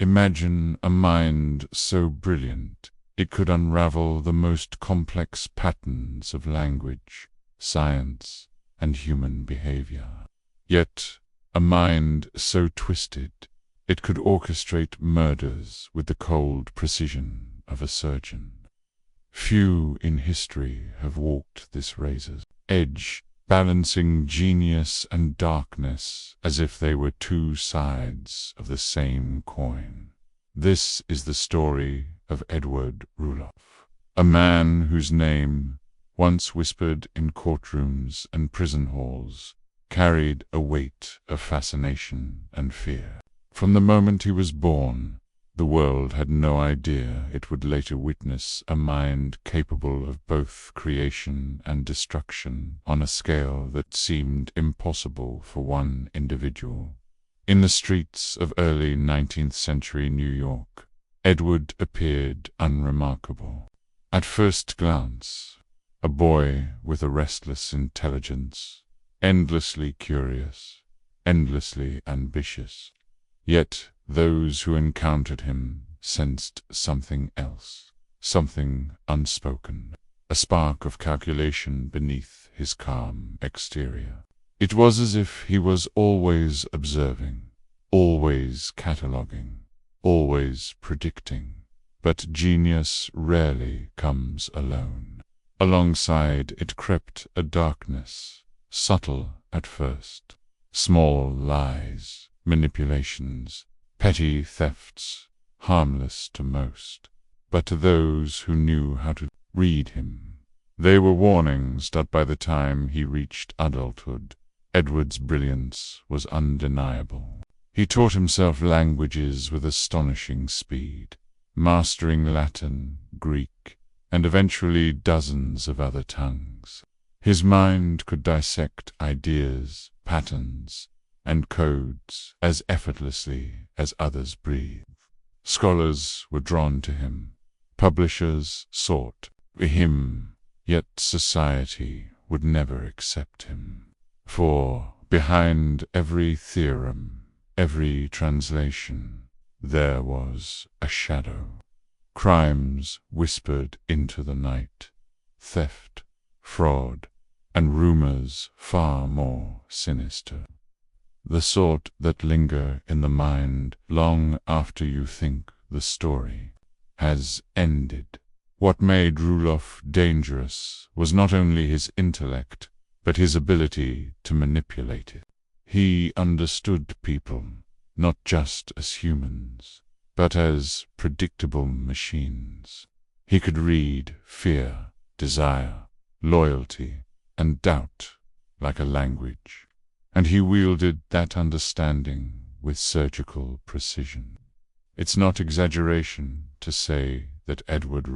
Imagine a mind so brilliant it could unravel the most complex patterns of language, science, and human behavior. Yet, a mind so twisted it could orchestrate murders with the cold precision of a surgeon. Few in history have walked this razor's edge, balancing genius and darkness as if they were two sides of the same coin. This is the story of Edward Rulloff, a man whose name, once whispered in courtrooms and prison halls, carried a weight of fascination and fear. From the moment he was born, the world had no idea it would later witness a mind capable of both creation and destruction on a scale that seemed impossible for one individual. In the streets of early 19th century New York, Edward appeared unremarkable. At first glance, a boy with a restless intelligence, endlessly curious, endlessly ambitious. Yet those who encountered him sensed something else, something unspoken, a spark of calculation beneath his calm exterior. It was as if he was always observing, always cataloguing, always predicting. But genius rarely comes alone. Alongside it crept a darkness, subtle at first, small lies, manipulations, petty thefts, harmless to most, but to those who knew how to read him, they were warnings that by the time he reached adulthood, Edward's brilliance was undeniable. He taught himself languages with astonishing speed, mastering Latin, Greek, and eventually dozens of other tongues. His mind could dissect ideas, patterns, and codes as effortlessly as others breathe. Scholars were drawn to him. Publishers sought him, yet society would never accept him. For behind every theorem, every translation, there was a shadow. Crimes whispered into the night, theft, fraud, and rumors far more sinister. The sort that linger in the mind long after you think the story has ended. What made Rulloff dangerous was not only his intellect, but his ability to manipulate it. He understood people, not just as humans, but as predictable machines. He could read fear, desire, loyalty, and doubt like a language, and he wielded that understanding with surgical precision. It's not exaggeration to say that Edward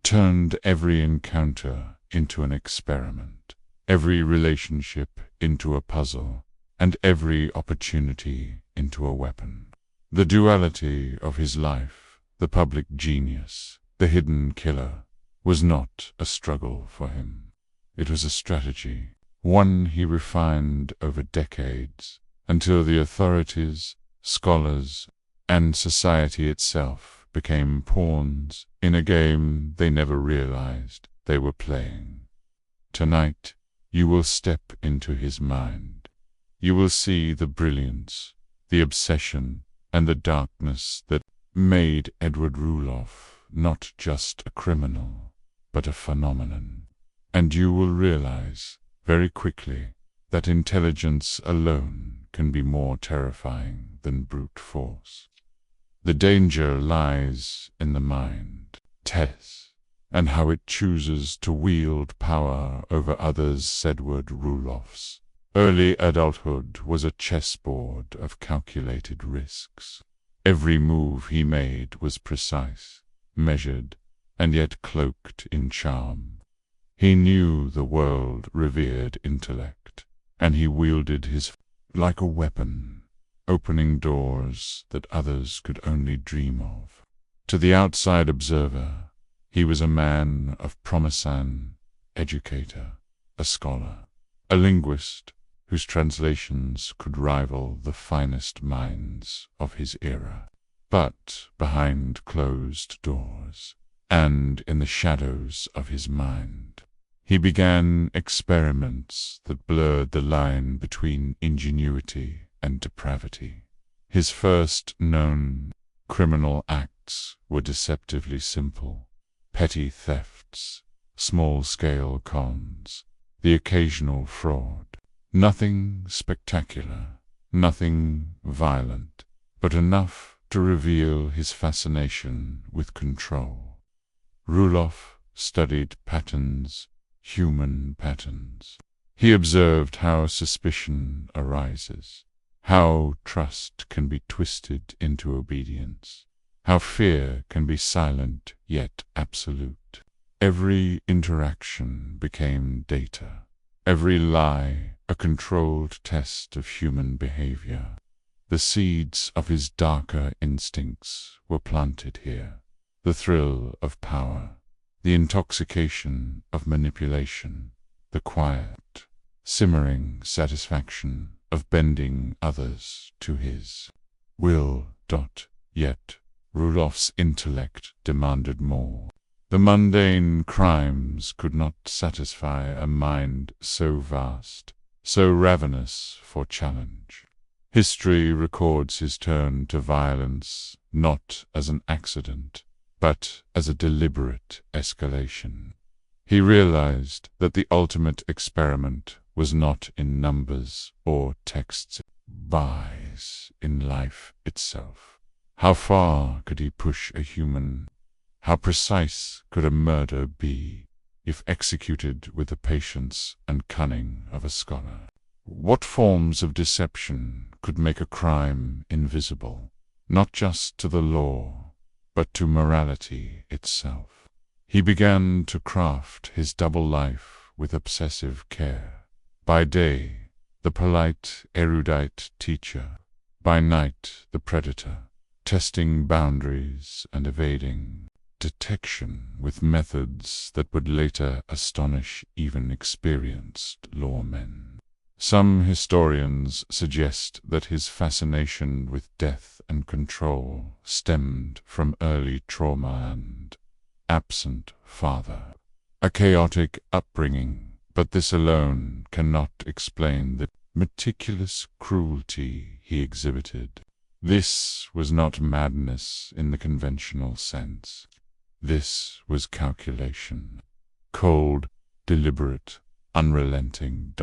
turned every encounter into an experiment, every relationship into a puzzle, and every opportunity into a weapon. The duality of his life, the public genius, the hidden killer, was not a struggle for him. It was a strategy, one he refined over decades, until the authorities, scholars, and society itself became pawns in a game they never realized they were playing. Tonight, you will step into his mind. You will see the brilliance, the obsession, and the darkness that made Edward Rulloff not just a criminal, but a phenomenon. And you will realize very quickly that intelligence alone can be more terrifying than brute force. The danger lies in the mind, and how it chooses to wield power over others. Edward Rulloff's early adulthood was a chessboard of calculated risks. Every move he made was precise, measured, and yet cloaked in charm. He knew the world revered intellect, and he wielded his like a weapon, opening doors that others could only dream of. To the outside observer, he was a man of promise, an educator, a scholar, a linguist whose translations could rival the finest minds of his era. But behind closed doors, and in the shadows of his mind, he began experiments that blurred the line between ingenuity and depravity. His first known criminal acts were deceptively simple: petty thefts, small-scale cons, the occasional fraud. Nothing spectacular, nothing violent, but enough to reveal his fascination with control. Rulloff studied patterns, human patterns. He observed how suspicion arises, how trust can be twisted into obedience, how fear can be silent yet absolute. Every interaction became data, every lie a controlled test of human behavior. The seeds of his darker instincts were planted here: the thrill of power, the intoxication of manipulation, the quiet, simmering satisfaction of bending others to his will. Yet Rulloff's intellect demanded more. The mundane crimes could not satisfy a mind so vast, so ravenous for challenge. History records his turn to violence not as an accident, but as a deliberate escalation. He realized that the ultimate experiment was not in numbers or texts, but in life itself. How far could he push a human? How precise could a murder be, if executed with the patience and cunning of a scholar? What forms of deception could make a crime invisible, not just to the law, but to morality itself? He began to craft his double life with obsessive care. By day, the polite, erudite teacher; by night, the predator, testing boundaries and evading detection with methods that would later astonish even experienced lawmen. Some historians suggest that his fascination with death and control stemmed from early trauma and absent father, a chaotic upbringing, but this alone cannot explain the meticulous cruelty he exhibited. This was not madness in the conventional sense. This was calculation, cold, deliberate, unrelenting.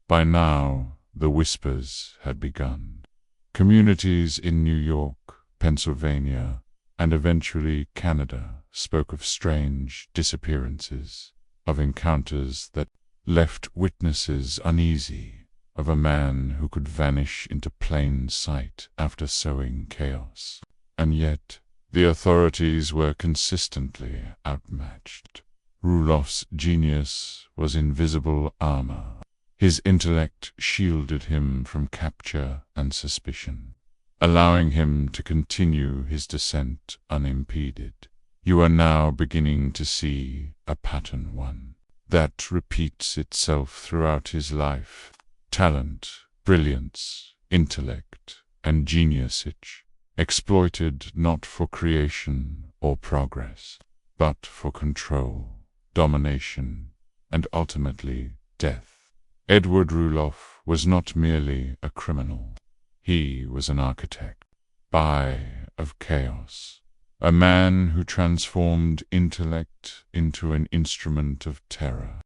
By now, the whispers had begun. Communities in New York, Pennsylvania, and eventually Canada spoke of strange disappearances, of encounters that left witnesses uneasy, of a man who could vanish into plain sight after sowing chaos. And yet, the authorities were consistently outmatched. Rulloff's genius was invisible armor. His intellect shielded him from capture and suspicion, allowing him to continue his descent unimpeded. You are now beginning to see a pattern, one that repeats itself throughout his life. Talent, brilliance, intellect, and genius exploited not for creation or progress, but for control, domination, and ultimately death. Edward Rulloff was not merely a criminal. He was an architect of chaos, a man who transformed intellect into an instrument of terror.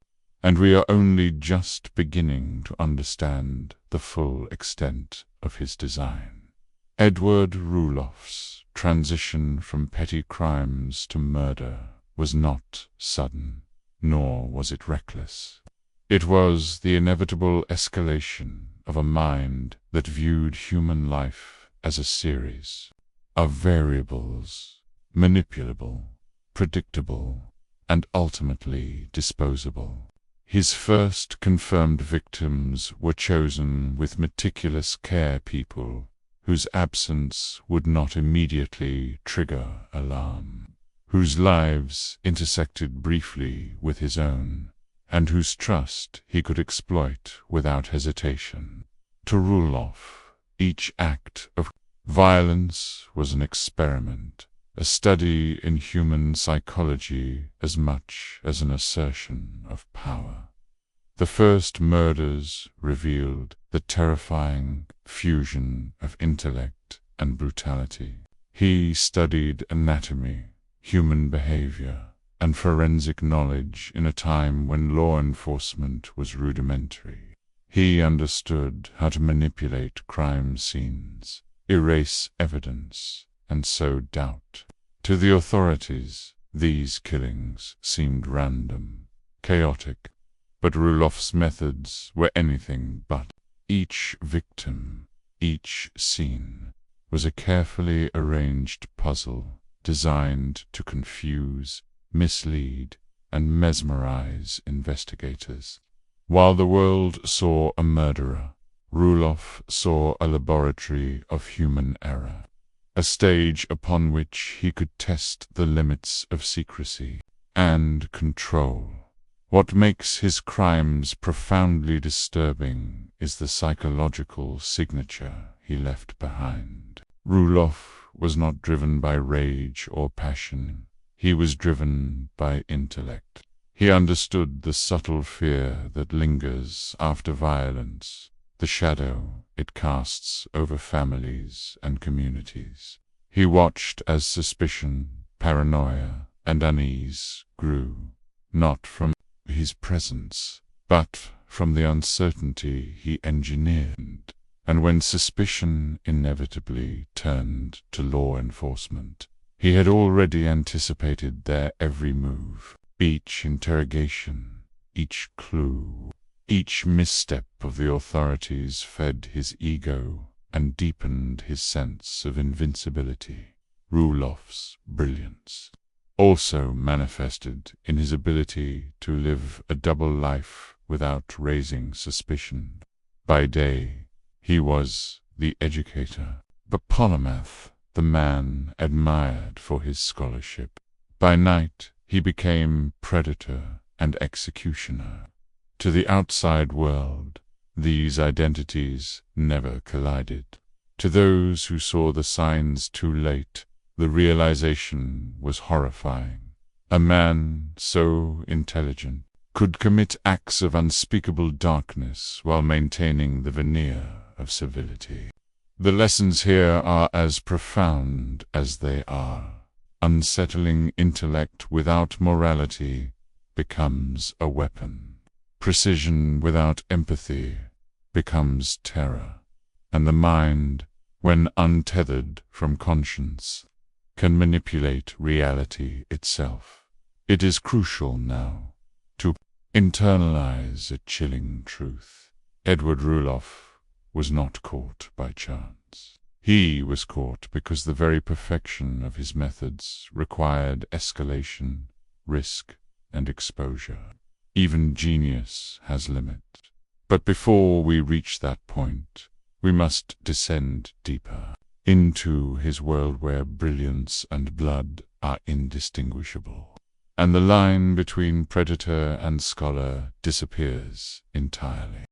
And we are only just beginning to understand the full extent of his design. Edward Rulloff's transition from petty crimes to murder was not sudden, nor was it reckless. It was the inevitable escalation of a mind that viewed human life as a series of variables, manipulable, predictable, and ultimately disposable. His first confirmed victims were chosen with meticulous care, people whose absence would not immediately trigger alarm, whose lives intersected briefly with his own, and whose trust he could exploit without hesitation. To Rulloff, each act of Violence was an experiment, a study in human psychology as much as an assertion of power. The first murders revealed the terrifying fusion of intellect and brutality. He studied anatomy, human behavior, and forensic knowledge in a time when law enforcement was rudimentary. He understood how to manipulate crime scenes, erase evidence, and sow doubt. To the authorities, these killings seemed random, chaotic, but Rulloff's methods were anything but. Each victim, each scene, was a carefully arranged puzzle designed to confuse, mislead, and mesmerize investigators. While the world saw a murderer, Rulloff saw a laboratory of human error, a stage upon which he could test the limits of secrecy and control. What makes his crimes profoundly disturbing is the psychological signature he left behind. Rulloff was not driven by rage or passion. He was driven by intellect. He understood the subtle fear that lingers after violence, the shadow it casts over families and communities. He watched as suspicion, paranoia, and unease grew, not from his presence, but from the uncertainty he engineered. And when suspicion inevitably turned to law enforcement, he had already anticipated their every move. Each interrogation, each clue, each misstep of the authorities fed his ego and deepened his sense of invincibility. Rulloff's brilliance also manifested in his ability to live a double life without raising suspicion. By day, he was the educator, the polymath, the man admired for his scholarship. By night, he became predator and executioner. To the outside world, these identities never collided. To those who saw the signs too late, the realization was horrifying. A man so intelligent could commit acts of unspeakable darkness while maintaining the veneer of civility. The lessons here are as profound as they are. Unsettling intellect without morality becomes a weapon. Precision without empathy becomes terror. And the mind, when untethered from conscience, can manipulate reality itself. It is crucial now to internalize a chilling truth. Edward Rulloff was not caught by chance. He was caught because the very perfection of his methods required escalation, risk, and exposure. Even genius has limits. But before we reach that point, we must descend deeper into his world where brilliance and blood are indistinguishable, and the line between predator and scholar disappears entirely.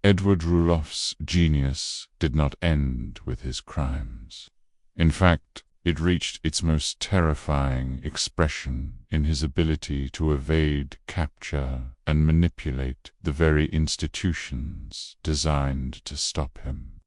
Edward Rulloff's genius did not end with his crimes. In fact, it reached its most terrifying expression in his ability to evade capture and manipulate the very institutions designed to stop him.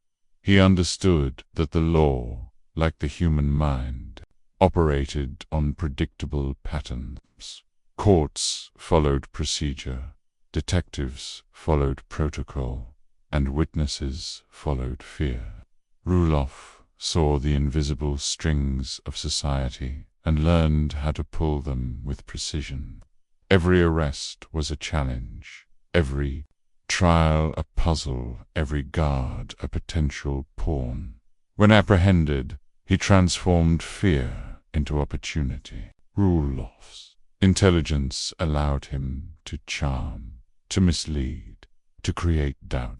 He understood that the law, like the human mind, operated on predictable patterns. Courts followed procedure, detectives followed protocol, and witnesses followed fear. Rulloff saw the invisible strings of society and learned how to pull them with precision. Every arrest was a challenge, every trial a puzzle, every guard a potential pawn. When apprehended, he transformed fear into opportunity. Rulloff's intelligence allowed him to charm, to mislead, to create doubt.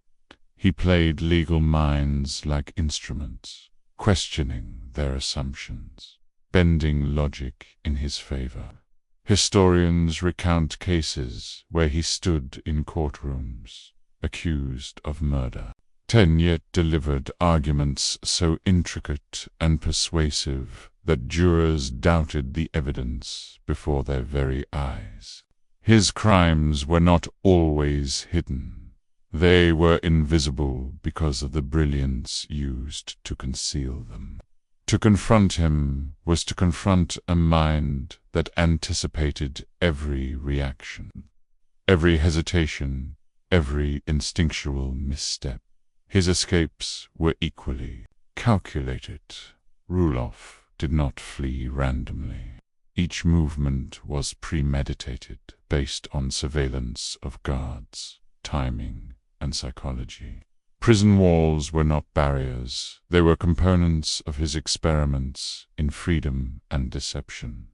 He played legal minds like instruments, questioning their assumptions, bending logic in his favor. Historians recount cases where he stood in courtrooms, accused of murder, 10 yet delivered arguments so intricate and persuasive that jurors doubted the evidence before their very eyes. His crimes were not always hidden. They were invisible because of the brilliance used to conceal them. To confront him was to confront a mind that anticipated every reaction, every hesitation, every instinctual misstep. His escapes were equally calculated. Rulloff did not flee randomly. Each movement was premeditated, based on surveillance of guards, timing, and psychology. Prison walls were not barriers. They were components of his experiments in freedom and deception.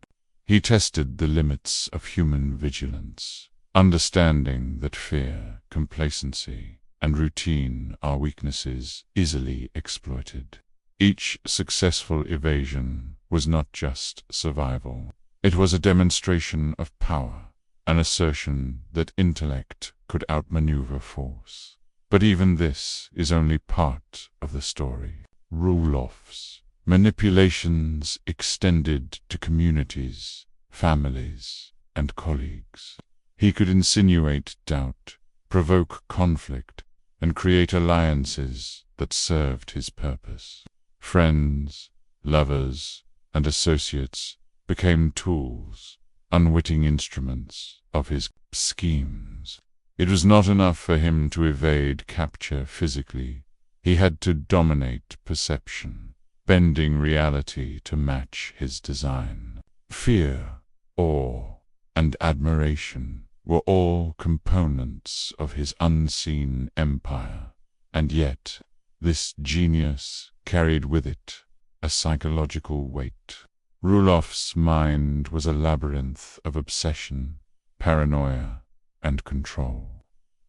He tested the limits of human vigilance, understanding that fear, complacency, and routine are weaknesses easily exploited. Each successful evasion was not just survival. It was a demonstration of power, an assertion that intellect could outmaneuver force. But even this is only part of the story. Rulloff's manipulations extended to communities, families, and colleagues. He could insinuate doubt, provoke conflict, and create alliances that served his purpose. Friends, lovers, and associates became tools, unwitting instruments of his schemes. It was not enough for him to evade capture physically. He had to dominate perception, bending reality to match his design. Fear, awe, and admiration were all components of his unseen empire, and yet this genius carried with it a psychological weight. Rulloff's mind was a labyrinth of obsession, paranoia, and control,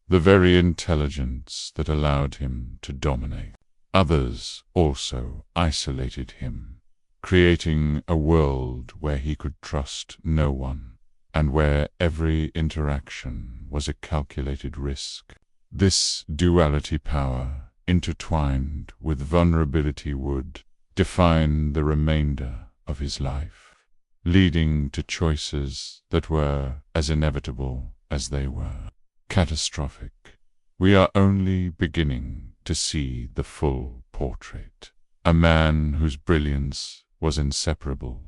the very intelligence that allowed him to dominate. Others also isolated him, creating a world where he could trust no one, and where every interaction was a calculated risk. This duality power, intertwined with vulnerability, would define the remainder of his life, leading to choices that were as inevitable as they were catastrophic. We are only beginning to see the full portrait. A man whose brilliance was inseparable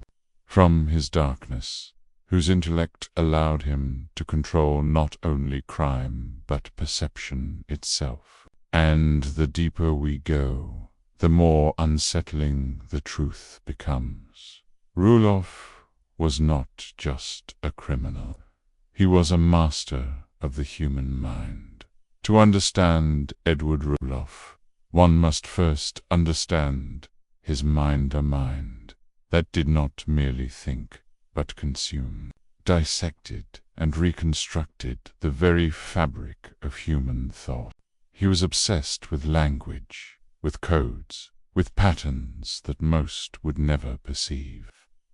from his darkness, whose intellect allowed him to control not only crime but perception itself. And the deeper we go, the more unsettling the truth becomes. Rulloff was not just a criminal. He was a master of the human mind. To understand Edward Rulloff, one must first understand his mind that did not merely think, but consumed, dissected, and reconstructed the very fabric of human thought. He was obsessed with language, with codes, with patterns that most would never perceive.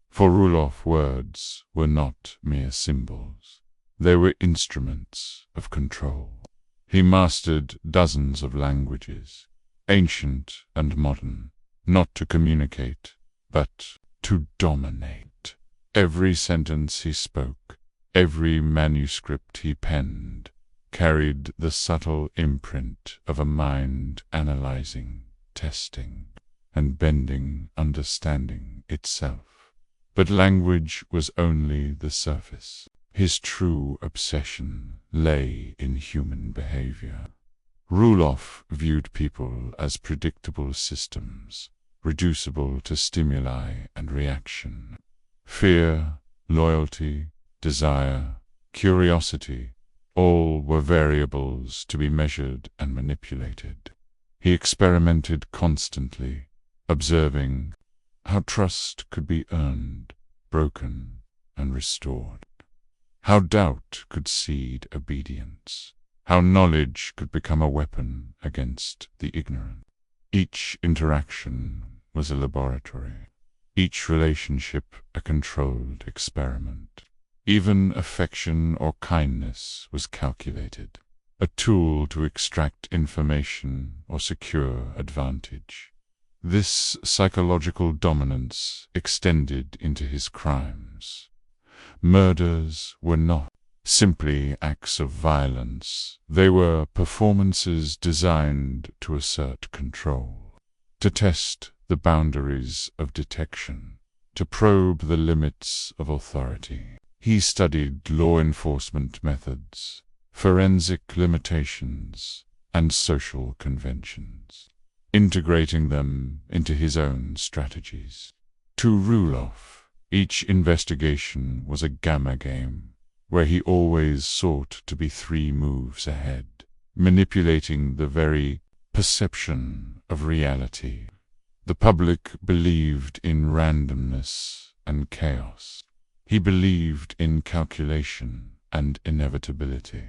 For Rulloff, words were not mere symbols. They were instruments of control. He mastered dozens of languages, ancient and modern, not to communicate, but to dominate. Every sentence he spoke, every manuscript he penned, carried the subtle imprint of a mind analyzing, testing, and bending understanding itself. But language was only the surface. His true obsession lay in human behavior. Rulloff viewed people as predictable systems, reducible to stimuli and reaction. Fear, loyalty, desire, curiosity, all were variables to be measured and manipulated. He experimented constantly, observing how trust could be earned, broken, and restored. How doubt could seed obedience. How knowledge could become a weapon against the ignorant. Each interaction was a laboratory. Each relationship a controlled experiment. Even affection or kindness was calculated, a tool to extract information or secure advantage. This psychological dominance extended into his crimes. Murders were not simply acts of violence. They were performances designed to assert control, to test the boundaries of detection, to probe the limits of authority. He studied law enforcement methods, forensic limitations, and social conventions, integrating them into his own strategies. To Rulloff, each investigation was a gamma game, where he always sought to be 3 moves ahead, manipulating the very perception of reality. The public believed in randomness and chaos. He believed in calculation and inevitability.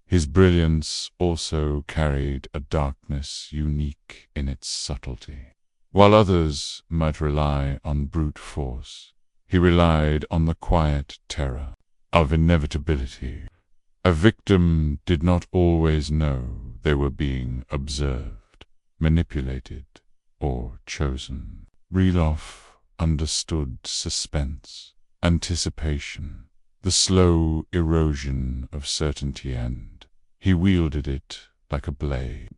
His brilliance also carried a darkness unique in its subtlety. While others might rely on brute force, he relied on the quiet terror of inevitability. A victim did not always know they were being observed, manipulated, or chosen. Rulloff understood suspense, anticipation, the slow erosion of certainty, and he wielded it like a blade.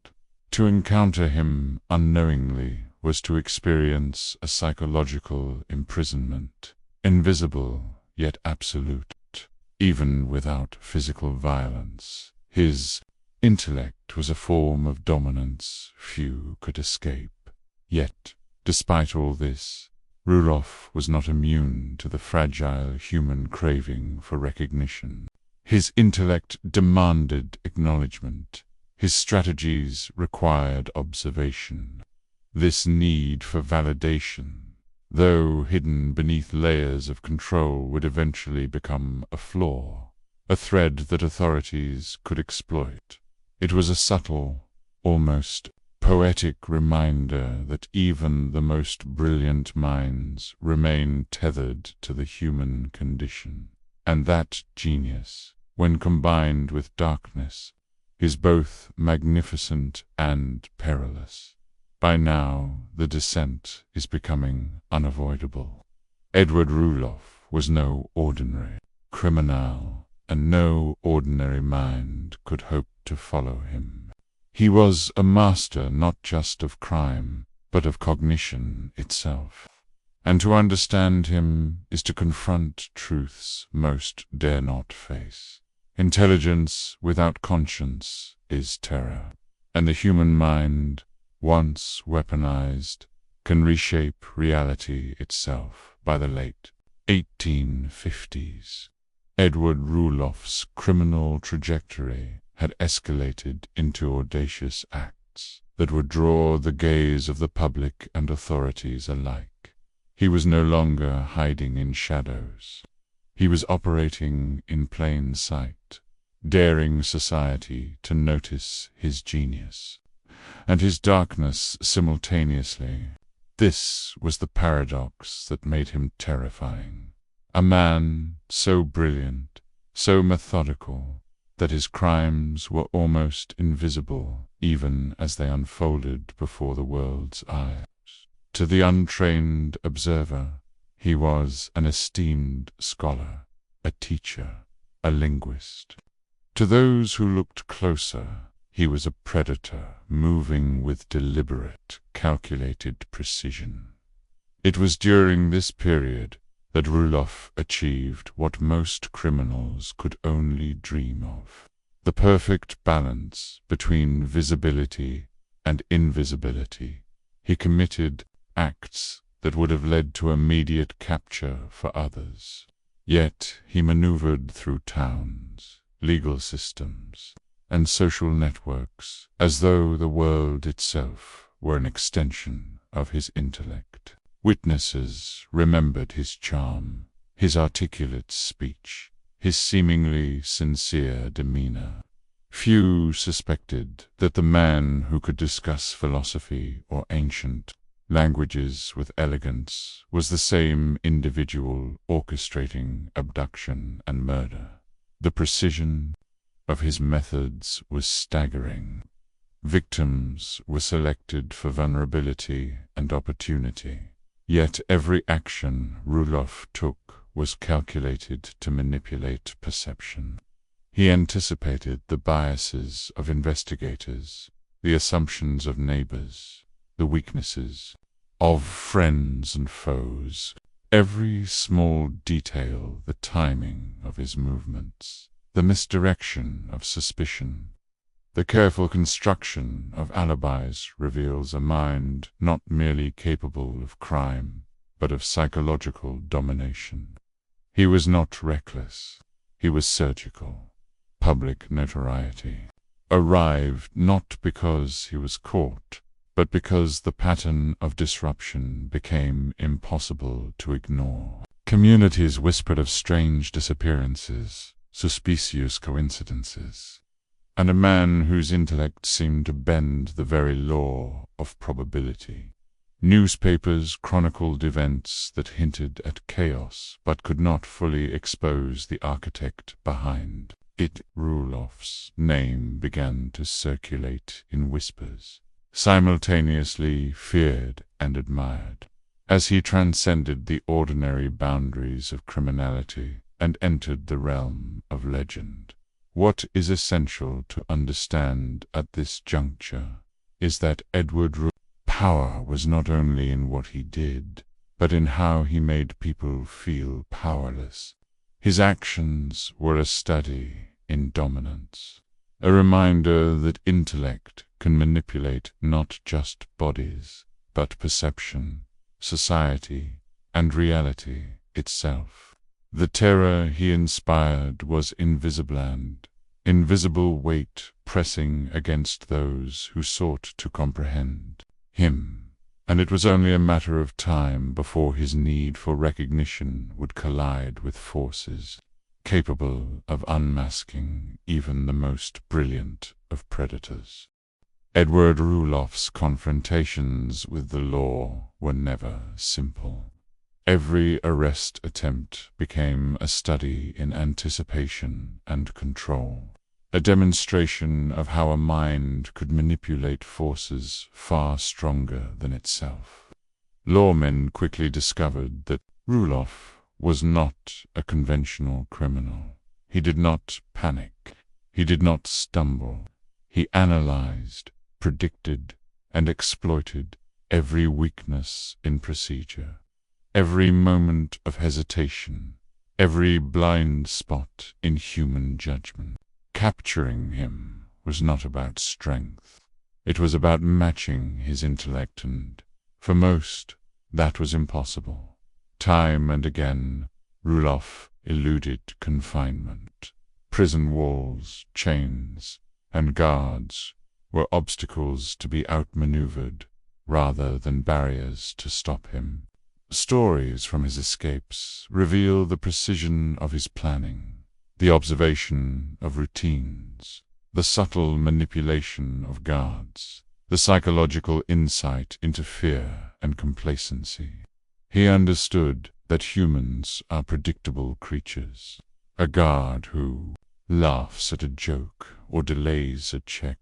To encounter him unknowingly was to experience a psychological imprisonment, invisible yet absolute. Even without physical violence, his intellect was a form of dominance few could escape. Yet, despite all this, Rulloff was not immune to the fragile human craving for recognition. His intellect demanded acknowledgement. His strategies required observation. This need for validation, though hidden beneath layers of control, would eventually become a flaw, a thread that authorities could exploit. It was a subtle, almost poetic reminder that even the most brilliant minds remain tethered to the human condition, and that genius, when combined with darkness, is both magnificent and perilous. By now, the descent is becoming unavoidable. Edward Rulloff was no ordinary criminal, and no ordinary mind could hope to follow him. He was a master not just of crime, but of cognition itself. And to understand him is to confront truths most dare not face. Intelligence without conscience is terror, and the human mind, once weaponized, can reshape reality itself. By the late 1850s, Edward Rulloff's criminal trajectory had escalated into audacious acts that would draw the gaze of the public and authorities alike. He was no longer hiding in shadows. He was operating in plain sight, daring society to notice his genius and his darkness simultaneously. This was the paradox that made him terrifying. A man so brilliant, so methodical, that his crimes were almost invisible even as they unfolded before the world's eyes. To the untrained observer, he was an esteemed scholar, a teacher, a linguist. To those who looked closer, he was a predator moving with deliberate, calculated precision. It was during this period that Rulloff achieved what most criminals could only dream of: the perfect balance between visibility and invisibility. He committed acts that would have led to immediate capture for others. Yet he maneuvered through towns, legal systems, and social networks as though the world itself were an extension of his intellect. Witnesses remembered his charm, his articulate speech, his seemingly sincere demeanor. Few suspected that the man who could discuss philosophy or ancient languages with elegance was the same individual orchestrating abduction and murder. The precision, of his methods was staggering. Victims were selected for vulnerability and opportunity, yet every action Rulloff took was calculated to manipulate perception. He anticipated the biases of investigators, the assumptions of neighbors, the weaknesses of friends and foes. Every small detail, the timing of his movements, the misdirection of suspicion, the careful construction of alibis reveals a mind not merely capable of crime, but of psychological domination. He was not reckless. He was surgical. Public notoriety arrived not because he was caught, but because the pattern of disruption became impossible to ignore. Communities whispered of strange disappearances, suspicious coincidences, and a man whose intellect seemed to bend the very law of probability. Newspapers chronicled events that hinted at chaos, but could not fully expose the architect behind it. Rulloff's name began to circulate in whispers, simultaneously feared and admired, as he transcended the ordinary boundaries of criminality and entered the realm of legend. What is essential to understand at this juncture is that Edward Rulloff's power was not only in what he did, but in how he made people feel powerless. His actions were a study in dominance, a reminder that intellect can manipulate not just bodies, but perception, society, and reality itself. The terror he inspired was invisible weight pressing against those who sought to comprehend him, and it was only a matter of time before his need for recognition would collide with forces capable of unmasking even the most brilliant of predators. Edward Rulloff's confrontations with the law were never simple. Every arrest attempt became a study in anticipation and control, a demonstration of how a mind could manipulate forces far stronger than itself. Lawmen quickly discovered that Rulloff was not a conventional criminal. He did not panic. He did not stumble. He analyzed, predicted, and exploited every weakness in procedure, every moment of hesitation, every blind spot in human judgment. Capturing him was not about strength. It was about matching his intellect, and, for most, that was impossible. Time and again, Rulloff eluded confinement. Prison walls, chains, and guards were obstacles to be outmaneuvered rather than barriers to stop him. Stories from his escapes reveal the precision of his planning, the observation of routines, the subtle manipulation of guards, the psychological insight into fear and complacency. He understood that humans are predictable creatures. A guard who laughs at a joke or delays a check,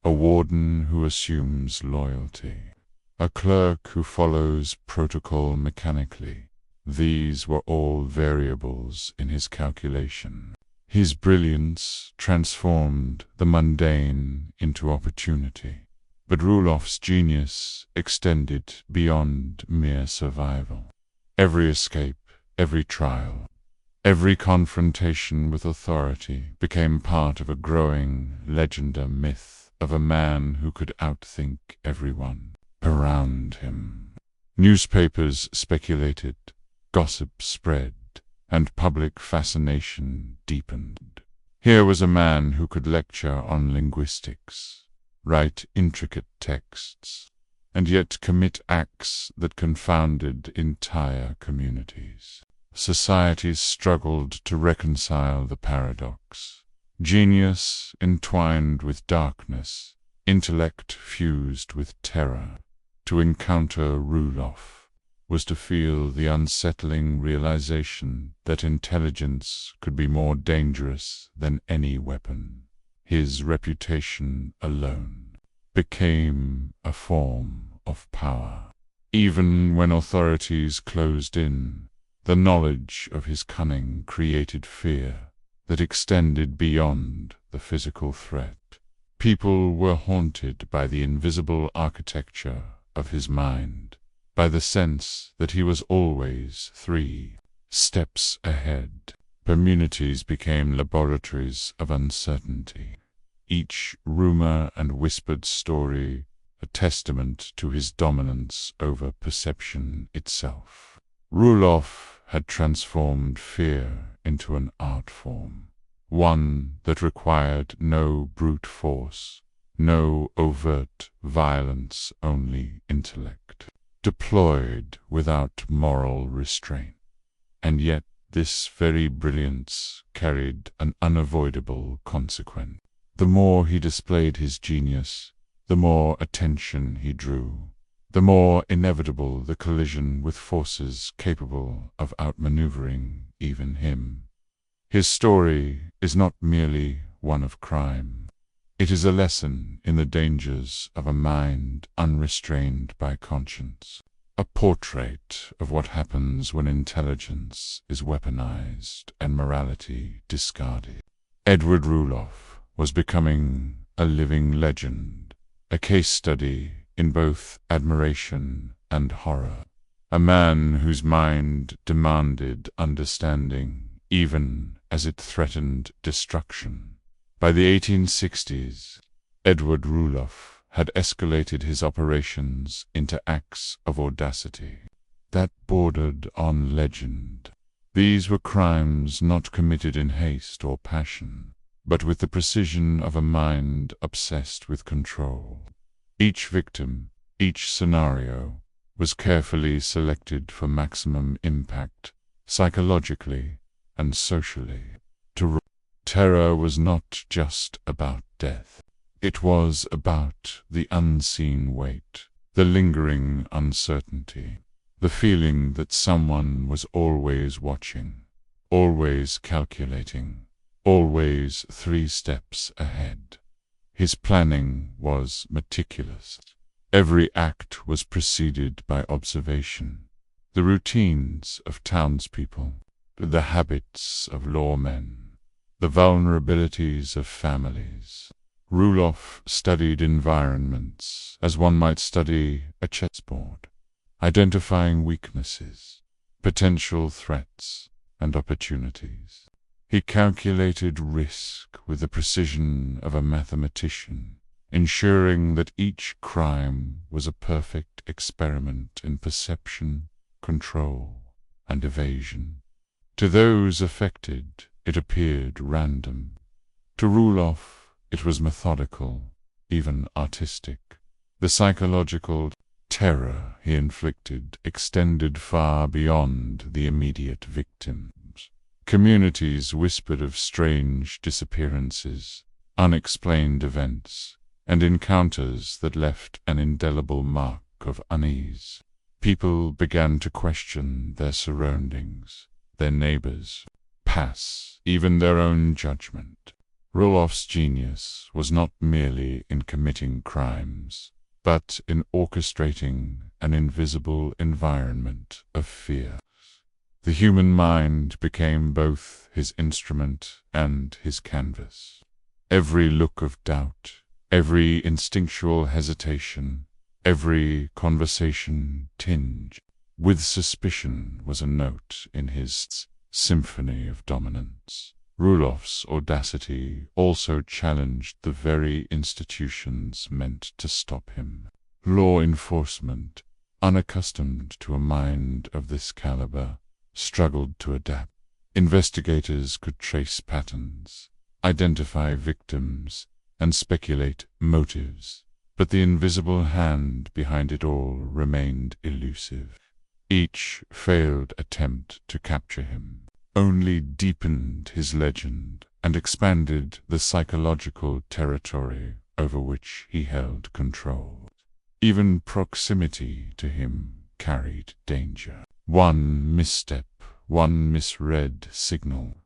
a warden who assumes loyalty, a clerk who follows protocol mechanically. These were all variables in his calculation. His brilliance transformed the mundane into opportunity. But Rulloff's genius extended beyond mere survival. Every escape, every trial, every confrontation with authority became part of a growing legendary myth of a man who could outthink everyone around him. Newspapers speculated, gossip spread, and public fascination deepened. Here was a man who could lecture on linguistics, write intricate texts, and yet commit acts that confounded entire communities. Societies struggled to reconcile the paradox. Genius entwined with darkness, intellect fused with terror. To encounter Rulloff was to feel the unsettling realization that intelligence could be more dangerous than any weapon. His reputation alone became a form of power. Even when authorities closed in, the knowledge of his cunning created fear that extended beyond the physical threat. People were haunted by the invisible architecture of his mind, by the sense that he was always 3 steps ahead. Communities became laboratories of uncertainty, each rumor and whispered story a testament to his dominance over perception itself. Rulloff had transformed fear into an art form, one that required no brute force, no overt violence, only intellect, deployed without moral restraint. And yet this very brilliance carried an unavoidable consequence. The more he displayed his genius, the more attention he drew, the more inevitable the collision with forces capable of outmaneuvering even him. His story is not merely one of crime. It is a lesson in the dangers of a mind unrestrained by conscience, a portrait of what happens when intelligence is weaponized and morality discarded. Edward Rulloff was becoming a living legend, a case study in both admiration and horror, a man whose mind demanded understanding even as it threatened destruction. By the 1860s, Edward Rulloff had escalated his operations into acts of audacity that bordered on legend. These were crimes not committed in haste or passion, but with the precision of a mind obsessed with control. Each victim, each scenario, was carefully selected for maximum impact, psychologically and socially. Terror was not just about death. It was about the unseen weight, the lingering uncertainty, the feeling that someone was always watching, always calculating, always 3 steps ahead. His planning was meticulous. Every act was preceded by observation. The routines of townspeople, the habits of lawmen, the vulnerabilities of families. Rulloff studied environments as one might study a chessboard, identifying weaknesses, potential threats, and opportunities. He calculated risk with the precision of a mathematician, ensuring that each crime was a perfect experiment in perception, control, and evasion. To those affected, it appeared random. To Rulloff, it was methodical, even artistic. The psychological terror he inflicted extended far beyond the immediate victims. Communities whispered of strange disappearances, unexplained events, and encounters that left an indelible mark of unease. People began to question their surroundings, their neighbors, even their own judgment. Rulloff's genius was not merely in committing crimes, but in orchestrating an invisible environment of fear. The human mind became both his instrument and his canvas. Every look of doubt, every instinctual hesitation, every conversation tinged with suspicion was a note in his symphony of dominance. Rulloff's audacity also challenged the very institutions meant to stop him. Law enforcement, unaccustomed to a mind of this caliber, struggled to adapt. Investigators could trace patterns, identify victims, and speculate motives, but the invisible hand behind it all remained elusive. Each failed attempt to capture him only deepened his legend and expanded the psychological territory over which he held control. Even proximity to him carried danger. One misstep, one misread signal,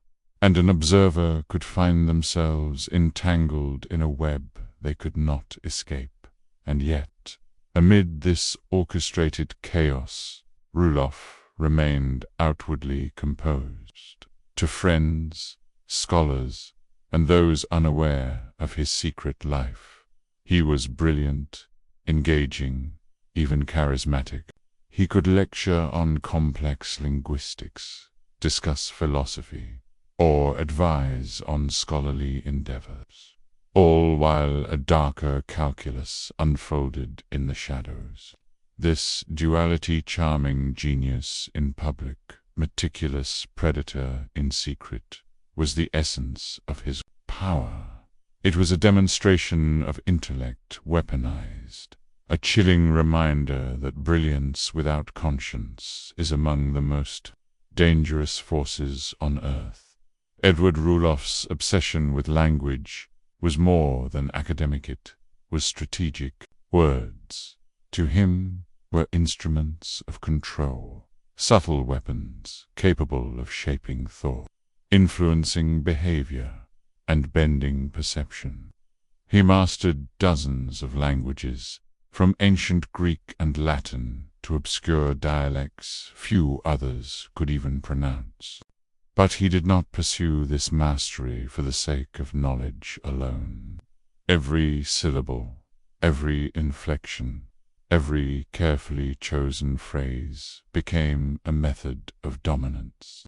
and an observer could find themselves entangled in a web they could not escape. And yet, amid this orchestrated chaos, Rulloff remained outwardly composed. To friends, scholars, and those unaware of his secret life, he was brilliant, engaging, even charismatic. He could lecture on complex linguistics, discuss philosophy, or advise on scholarly endeavors, all while a darker calculus unfolded in the shadows. This duality, charming genius in public, meticulous predator in secret, was the essence of his power. It was a demonstration of intellect weaponized, a chilling reminder that brilliance without conscience is among the most dangerous forces on earth. Edward Rulloff's obsession with language was more than academic, it was strategic. Words, to him, were instruments of control, subtle weapons capable of shaping thought, influencing behavior, and bending perception. He mastered dozens of languages, from ancient Greek and Latin to obscure dialects few others could even pronounce. But he did not pursue this mastery for the sake of knowledge alone. Every syllable, every inflection, every carefully chosen phrase became a method of dominance.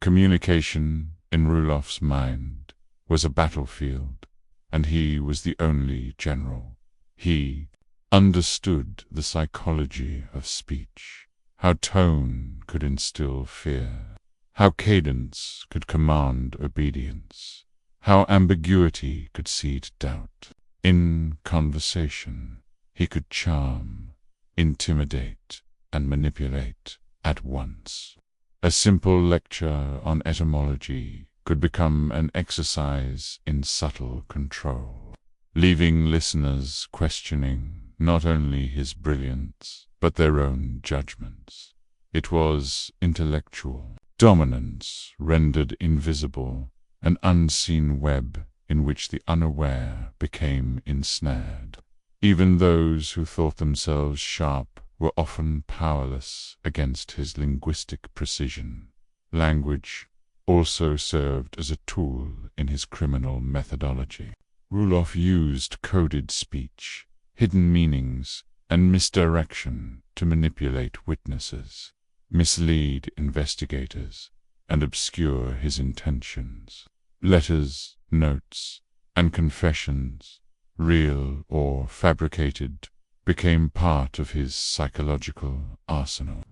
Communication, in Rulloff's mind, was a battlefield, and he was the only general. He understood the psychology of speech, how tone could instill fear, how cadence could command obedience, how ambiguity could seed doubt. In conversation, he could charm, intimidate, and manipulate at once. A simple lecture on etymology could become an exercise in subtle control, leaving listeners questioning not only his brilliance, but their own judgments. It was intellectual dominance rendered invisible, an unseen web in which the unaware became ensnared. Even those who thought themselves sharp were often powerless against his linguistic precision. Language also served as a tool in his criminal methodology. Rulloff used coded speech, hidden meanings, and misdirection to manipulate witnesses, mislead investigators, and obscure his intentions. Letters, notes, and confessions, real or fabricated, became part of his psychological arsenal.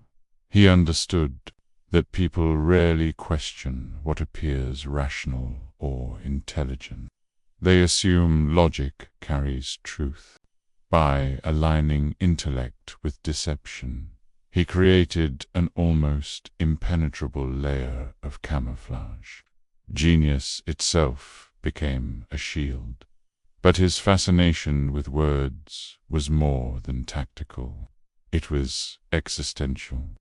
He understood that people rarely question what appears rational or intelligent. They assume logic carries truth. By aligning intellect with deception, he created an almost impenetrable layer of camouflage. Genius itself became a shield. But his fascination with words was more than tactical. It was existential.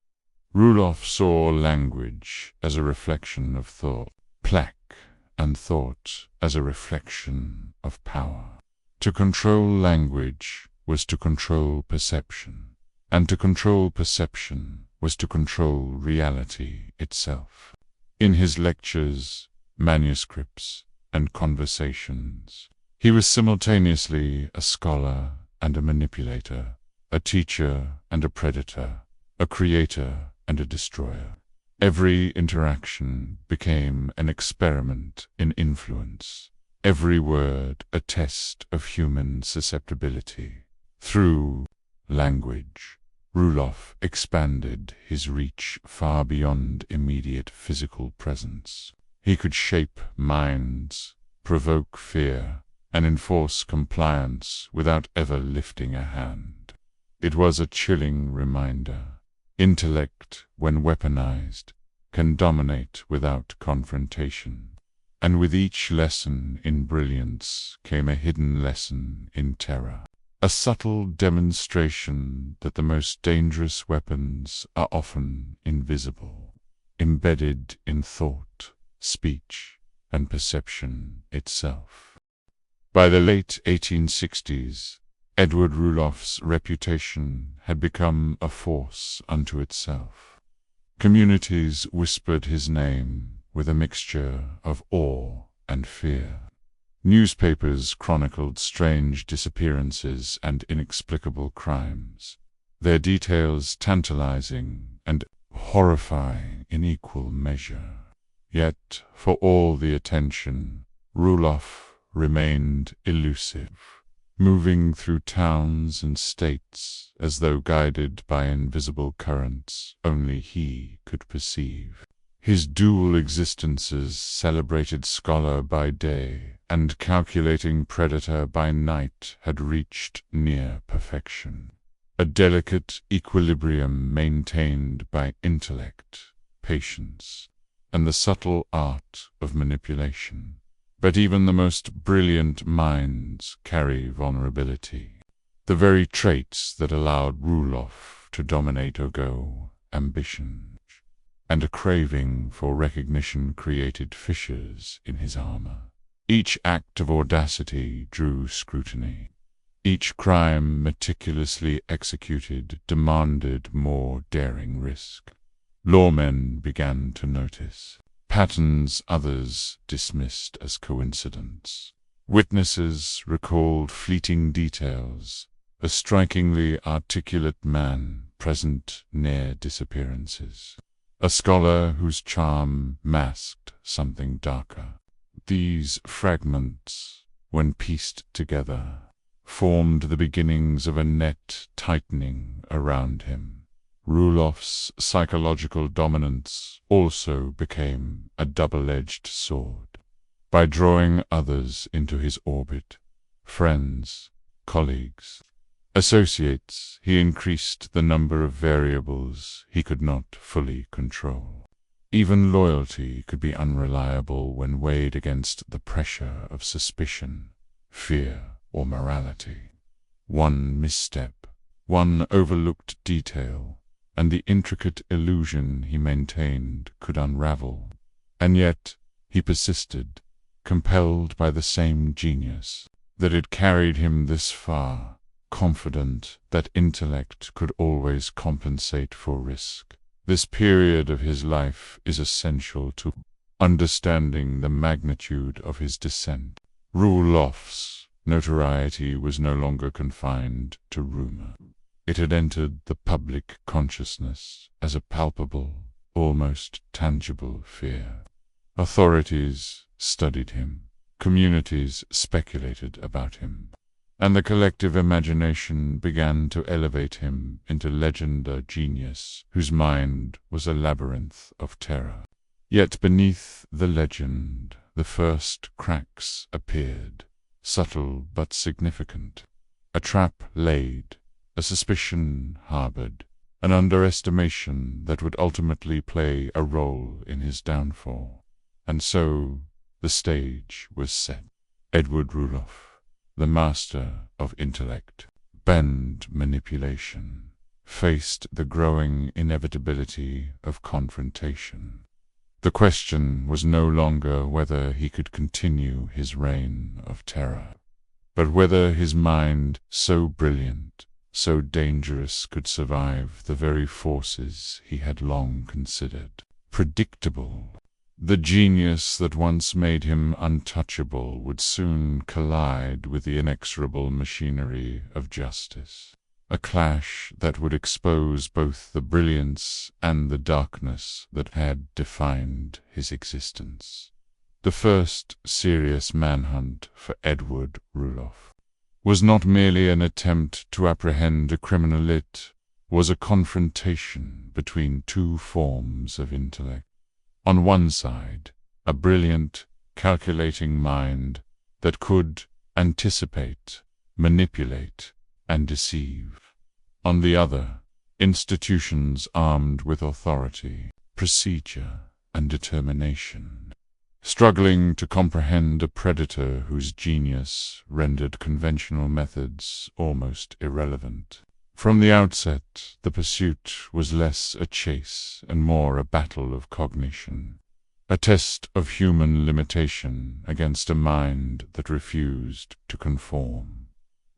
Rulloff saw language as a reflection of thought, plaque, and thought as a reflection of power. To control language was to control perception, and to control perception was to control reality itself. In his lectures, manuscripts, and conversations, he was simultaneously a scholar and a manipulator, a teacher and a predator, a creator and a destroyer. Every interaction became an experiment in influence, every word a test of human susceptibility. Through language, Rulloff expanded his reach far beyond immediate physical presence. He could shape minds, provoke fear, and enforce compliance without ever lifting a hand. It was a chilling reminder. Intellect, when weaponized, can dominate without confrontation. And with each lesson in brilliance came a hidden lesson in terror. a subtle demonstration that the most dangerous weapons are often invisible, embedded in thought, speech, and perception itself. By the late 1860s, Edward Rulloff's reputation had become a force unto itself. Communities whispered his name with a mixture of awe and fear. Newspapers chronicled strange disappearances and inexplicable crimes, their details tantalizing and horrifying in equal measure. Yet, for all the attention, Rulloff remained elusive, moving through towns and states as though guided by invisible currents only he could perceive. His dual existences, celebrated scholar by day and calculating predator by night, had reached near perfection, a delicate equilibrium maintained by intellect, patience, and the subtle art of manipulation. But even the most brilliant minds carry vulnerability, the very traits that allowed Rulloff to dominate Ogo: ambition and a craving for recognition created fissures in his armor. Each act of audacity drew scrutiny. Each crime meticulously executed demanded more daring risk. Lawmen began to notice patterns others dismissed as coincidence. Witnesses recalled fleeting details, a strikingly articulate man present near disappearances, a scholar whose charm masked something darker. These fragments, when pieced together, formed the beginnings of a net tightening around him. Rulloff's psychological dominance also became a double-edged sword. By drawing others into his orbit, friends, colleagues, associates, he increased the number of variables he could not fully control. Even loyalty could be unreliable when weighed against the pressure of suspicion, fear, or morality. One misstep, one overlooked detail, and the intricate illusion he maintained could unravel. And yet he persisted, compelled by the same genius that had carried him this far, confident that intellect could always compensate for risk. This period of his life is essential to understanding the magnitude of his descent. Rulloff's notoriety was no longer confined to rumor. It had entered the public consciousness as a palpable, almost tangible fear. Authorities studied him, communities speculated about him, and the collective imagination began to elevate him into legenda genius whose mind was a labyrinth of terror. Yet beneath the legend, the first cracks appeared, subtle but significant. A trap laid, a suspicion harbored, an underestimation that would ultimately play a role in his downfall. And so the stage was set. Edward Rulloff, the master of intellect, banned manipulation, faced the growing inevitability of confrontation. The question was no longer whether he could continue his reign of terror, but whether his mind, so brilliant, so dangerous, could survive the very forces he had long considered predictable. The genius that once made him untouchable would soon collide with the inexorable machinery of justice, a clash that would expose both the brilliance and the darkness that had defined his existence. The first serious manhunt for Edward Rulloff was not merely an attempt to apprehend a criminal, it was a confrontation between two forms of intellect. On one side, a brilliant, calculating mind that could anticipate, manipulate, and deceive. On the other, institutions armed with authority, procedure, and determination. struggling to comprehend a predator whose genius rendered conventional methods almost irrelevant. From the outset, the pursuit was less a chase and more a battle of cognition, a test of human limitation against a mind that refused to conform.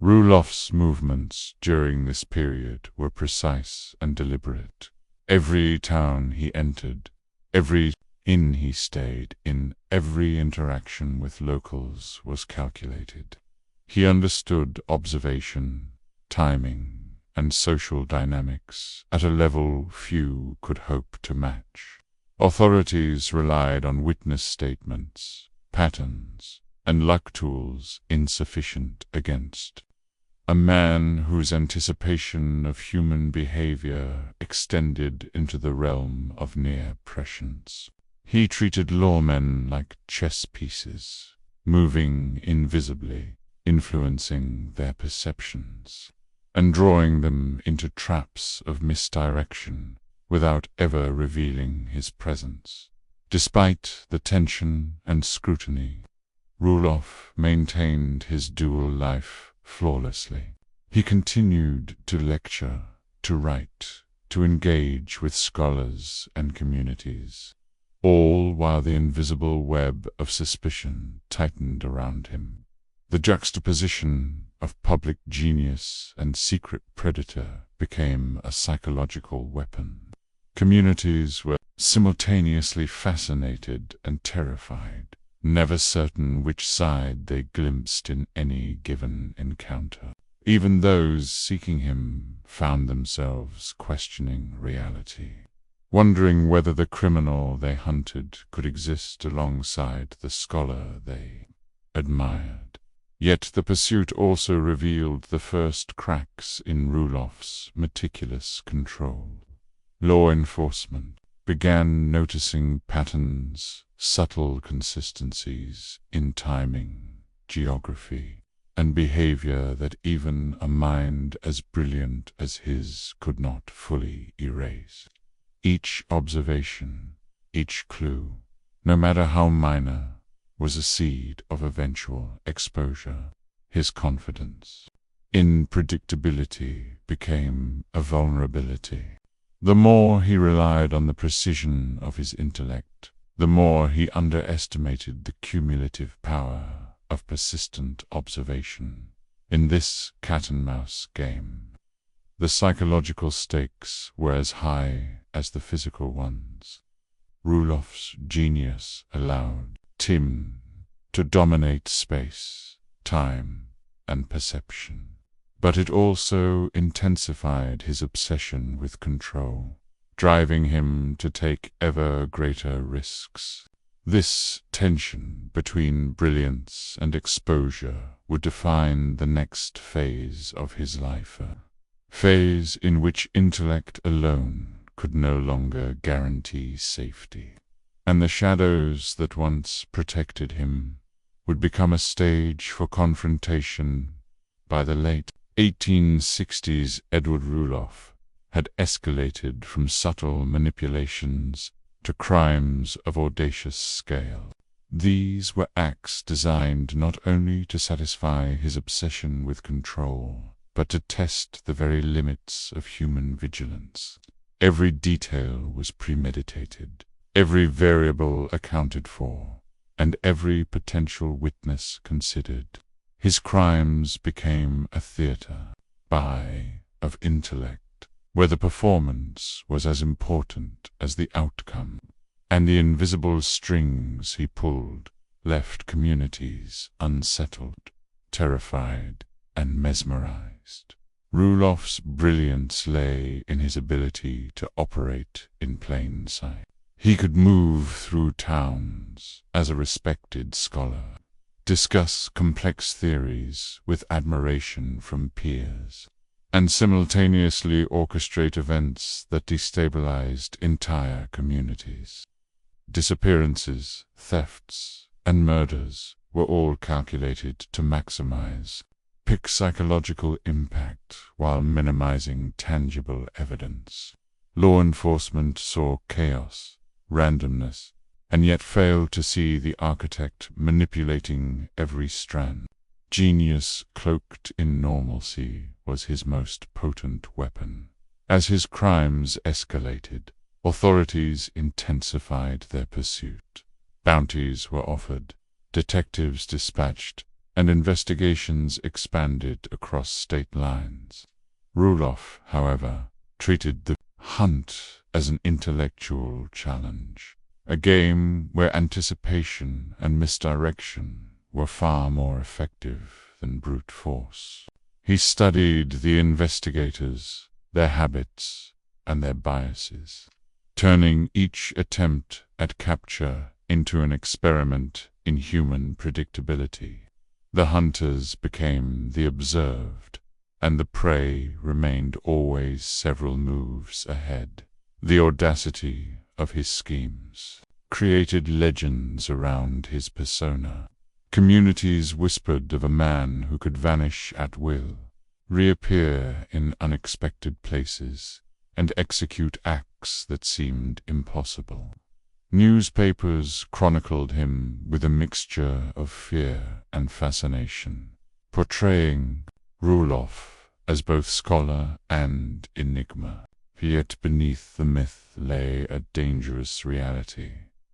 Rulloff's movements during this period were precise and deliberate. Every town he entered, every inn he stayed in, every interaction with locals was calculated. He understood observation, timing, and social dynamics at a level few could hope to match. Authorities relied on witness statements, patterns, and luck tools insufficient against a man whose anticipation of human behavior extended into the realm of near prescience. He treated lawmen like chess pieces, moving invisibly, influencing their perceptions, and drawing them into traps of misdirection without ever revealing his presence. Despite the tension and scrutiny, Rulloff maintained his dual life flawlessly. He continued to lecture, to write, to engage with scholars and communities, all while the invisible web of suspicion tightened around him. The juxtaposition of public genius and secret predator became a psychological weapon. Communities were simultaneously fascinated and terrified, never certain which side they glimpsed in any given encounter. Even those seeking him found themselves questioning reality, wondering whether the criminal they hunted could exist alongside the scholar they admired. Yet the pursuit also revealed the first cracks in Rulloff's meticulous control. Law enforcement began noticing patterns, subtle consistencies in timing, geography, and behavior that even a mind as brilliant as his could not fully erase. Each observation, each clue, no matter how minor, was a seed of eventual exposure. His confidence in predictability became a vulnerability. The more he relied on the precision of his intellect, the more he underestimated the cumulative power of persistent observation. In this cat-and-mouse game, the psychological stakes were as high as the physical ones. Rulloff's genius allowed Tim to dominate space, time, and perception. But it also intensified his obsession with control, driving him to take ever greater risks. This tension between brilliance and exposure would define the next phase of his life, a phase in which intellect alone could no longer guarantee safety, and the shadows that once protected him would become a stage for confrontation. By the late 1860s, Edward Rulloff had escalated from subtle manipulations to crimes of audacious scale. These were acts designed not only to satisfy his obsession with control, but to test the very limits of human vigilance. Every detail was premeditated, every variable accounted for, and every potential witness considered. His crimes became a theater of intellect, where the performance was as important as the outcome, and the invisible strings he pulled left communities unsettled, terrified, and mesmerized. Rulloff's brilliance lay in his ability to operate in plain sight. He could move through towns as a respected scholar, discuss complex theories with admiration from peers, and simultaneously orchestrate events that destabilized entire communities. Disappearances, thefts, and murders were all calculated to maximize psychological impact while minimizing tangible evidence. Law enforcement saw chaos, randomness, and yet failed to see the architect manipulating every strand. Genius cloaked in normalcy was his most potent weapon. As his crimes escalated, authorities intensified their pursuit. Bounties were offered, detectives dispatched, and investigations expanded across state lines. Rulloff, however, treated the hunt as an intellectual challenge, a game where anticipation and misdirection were far more effective than brute force. He studied the investigators, their habits, and their biases, turning each attempt at capture into an experiment in human predictability. The hunters became the observed, and the prey remained always several moves ahead. The audacity of his schemes created legends around his persona. Communities whispered of a man who could vanish at will, reappear in unexpected places, and execute acts that seemed impossible. Newspapers chronicled him with a mixture of fear and fascination, portraying Rulloff as both scholar and enigma. Yet beneath the myth lay a dangerous reality.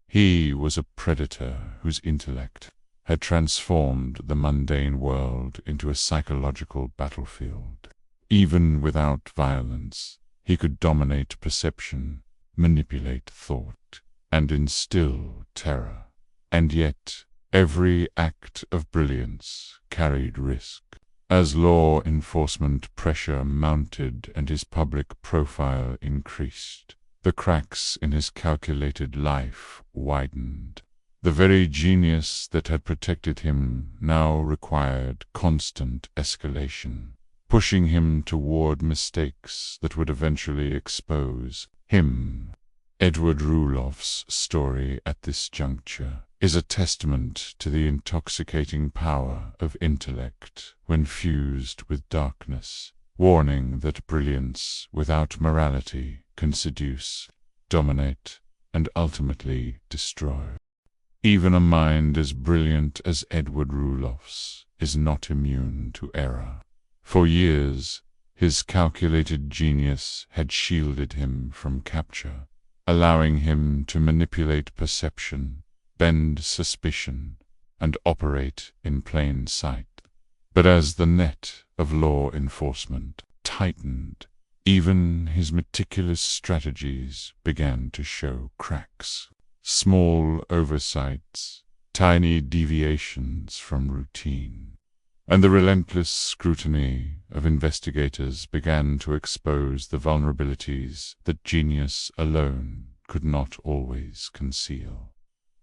He was a predator whose intellect had transformed the mundane world into a psychological battlefield. Even without violence, he could dominate perception, manipulate thought, and instill terror. And yet, every act of brilliance carried risk. As law enforcement pressure mounted and his public profile increased, the cracks in his calculated life widened. The very genius that had protected him now required constant escalation, pushing him toward mistakes that would eventually expose him. Edward Rulloff's story at this juncture is a testament to the intoxicating power of intellect when fused with darkness, warning that brilliance without morality can seduce, dominate, and ultimately destroy. Even a mind as brilliant as Edward Rulloff's is not immune to error. For years, his calculated genius had shielded him from capture, allowing him to manipulate perception, bend suspicion, and operate in plain sight. But as the net of law enforcement tightened, even his meticulous strategies began to show cracks. Small oversights, tiny deviations from routine, and the relentless scrutiny of investigators began to expose the vulnerabilities that genius alone could not always conceal.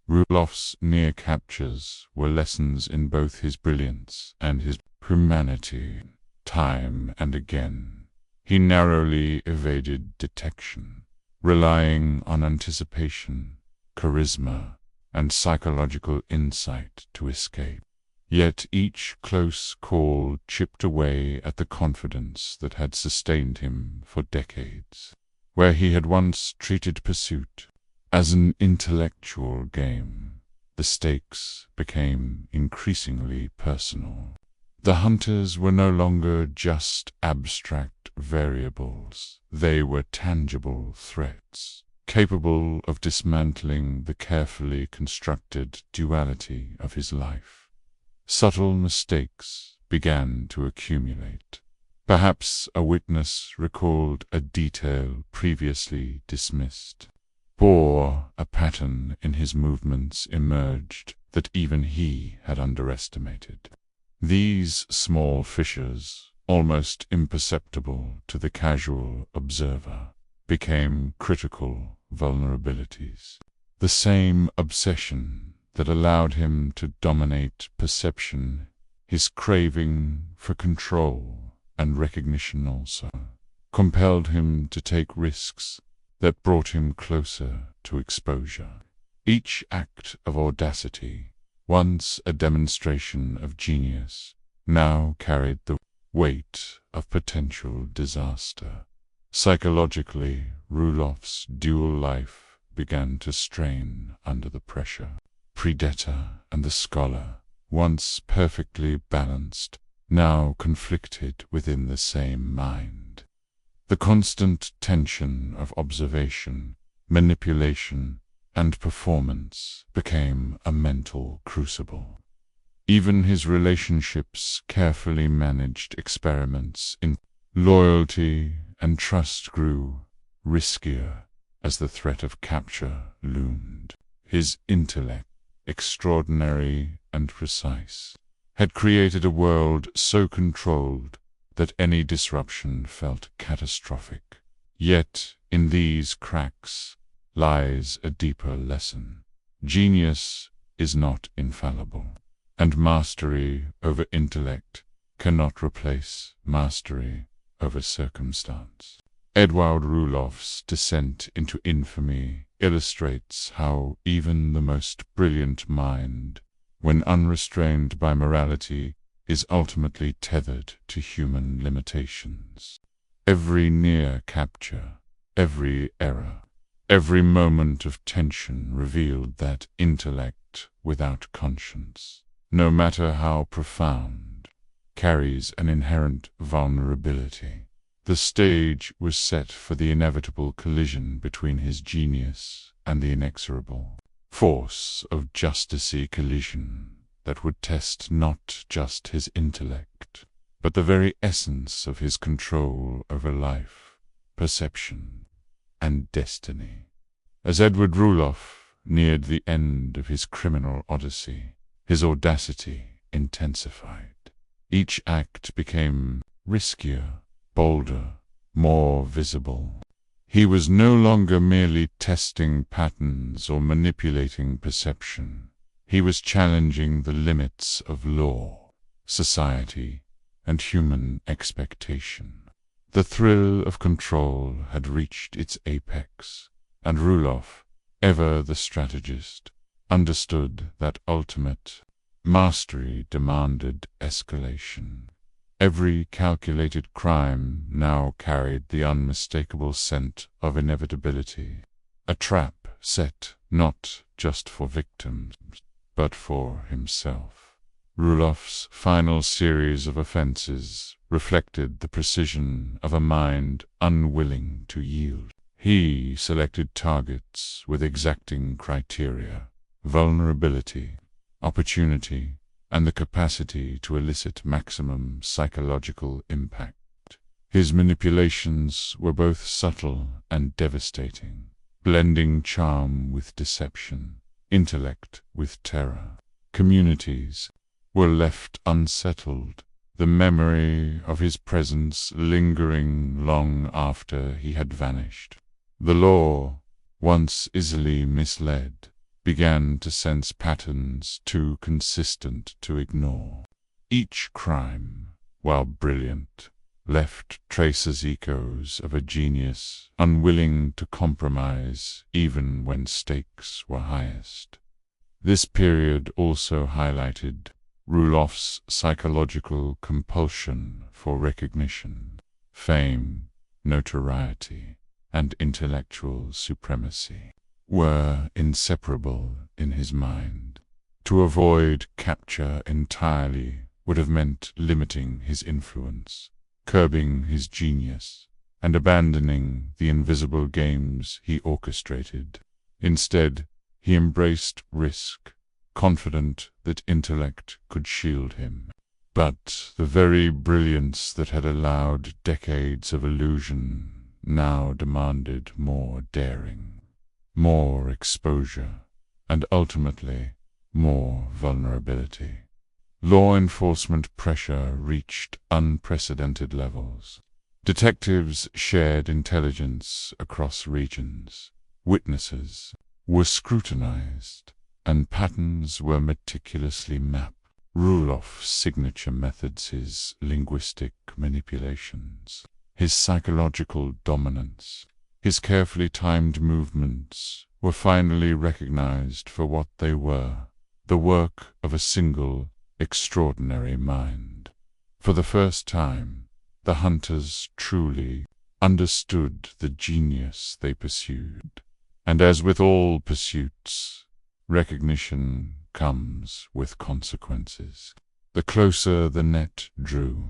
Rulloff's near captures were lessons in both his brilliance and his humanity. Time and again, he narrowly evaded detection, relying on anticipation, charisma, and psychological insight to escape. Yet each close call chipped away at the confidence that had sustained him for decades. Where he had once treated pursuit as an intellectual game, the stakes became increasingly personal. The hunters were no longer just abstract variables. They were tangible threats, capable of dismantling the carefully constructed duality of his life. Subtle mistakes began to accumulate. Perhaps a witness recalled a detail previously dismissed, or a pattern in his movements emerged that even he had underestimated. These small fissures, almost imperceptible to the casual observer, became critical vulnerabilities. The same obsession that allowed him to dominate perception, his craving for control and recognition also, compelled him to take risks that brought him closer to exposure. Each act of audacity, once a demonstration of genius, now carried the weight of potential disaster. Psychologically, Rulloff's dual life began to strain under the pressure. Predator and the scholar, once perfectly balanced, now conflicted within the same mind. The constant tension of observation, manipulation, and performance became a mental crucible. Even his relationships, carefully managed experiments in loyalty and trust, grew riskier as the threat of capture loomed. His intellect, extraordinary and precise, had created a world so controlled that any disruption felt catastrophic. Yet in these cracks lies a deeper lesson. Genius is not infallible, and mastery over intellect cannot replace mastery over circumstance. Edward Rulloff's descent into infamy illustrates how even the most brilliant mind, when unrestrained by morality, is ultimately tethered to human limitations. Every near capture, every error, every moment of tension revealed that intellect without conscience, no matter how profound, carries an inherent vulnerability. The stage was set for the inevitable collision between his genius and the inexorable force of justicey collision that would test not just his intellect, but the very essence of his control over life, perception, and destiny. As Edward Rulloff neared the end of his criminal odyssey, his audacity intensified. Each act became riskier, bolder, more visible. He was no longer merely testing patterns or manipulating perception. He was challenging the limits of law, society, and human expectation. The thrill of control had reached its apex, and Rulloff, ever the strategist, understood that ultimate mastery demanded escalation. Every calculated crime now carried the unmistakable scent of inevitability, a trap set not just for victims, but for himself. Rulloff's final series of offenses reflected the precision of a mind unwilling to yield. He selected targets with exacting criteria: vulnerability, opportunity, and the capacity to elicit maximum psychological impact. His manipulations were both subtle and devastating, blending charm with deception, intellect with terror. Communities were left unsettled, the memory of his presence lingering long after he had vanished. The law, once easily misled, began to sense patterns too consistent to ignore. Each crime, while brilliant, left traces, echoes of a genius unwilling to compromise even when stakes were highest. This period also highlighted Rulloff's psychological compulsion for recognition, fame, notoriety, and intellectual supremacy were inseparable in his mind. To avoid capture entirely would have meant limiting his influence, curbing his genius, and abandoning the invisible games he orchestrated. Instead, he embraced risk, confident that intellect could shield him. But the very brilliance that had allowed decades of illusion now demanded more daring, more exposure, and ultimately more vulnerability. Law enforcement pressure reached unprecedented levels. Detectives shared intelligence across regions. Witnesses were scrutinized, and patterns were meticulously mapped. Rulloff's signature methods, his linguistic manipulations, his psychological dominance, his carefully timed movements were finally recognized for what they were: the work of a single, extraordinary mind. For the first time, the hunters truly understood the genius they pursued. And as with all pursuits, recognition comes with consequences. The closer the net drew,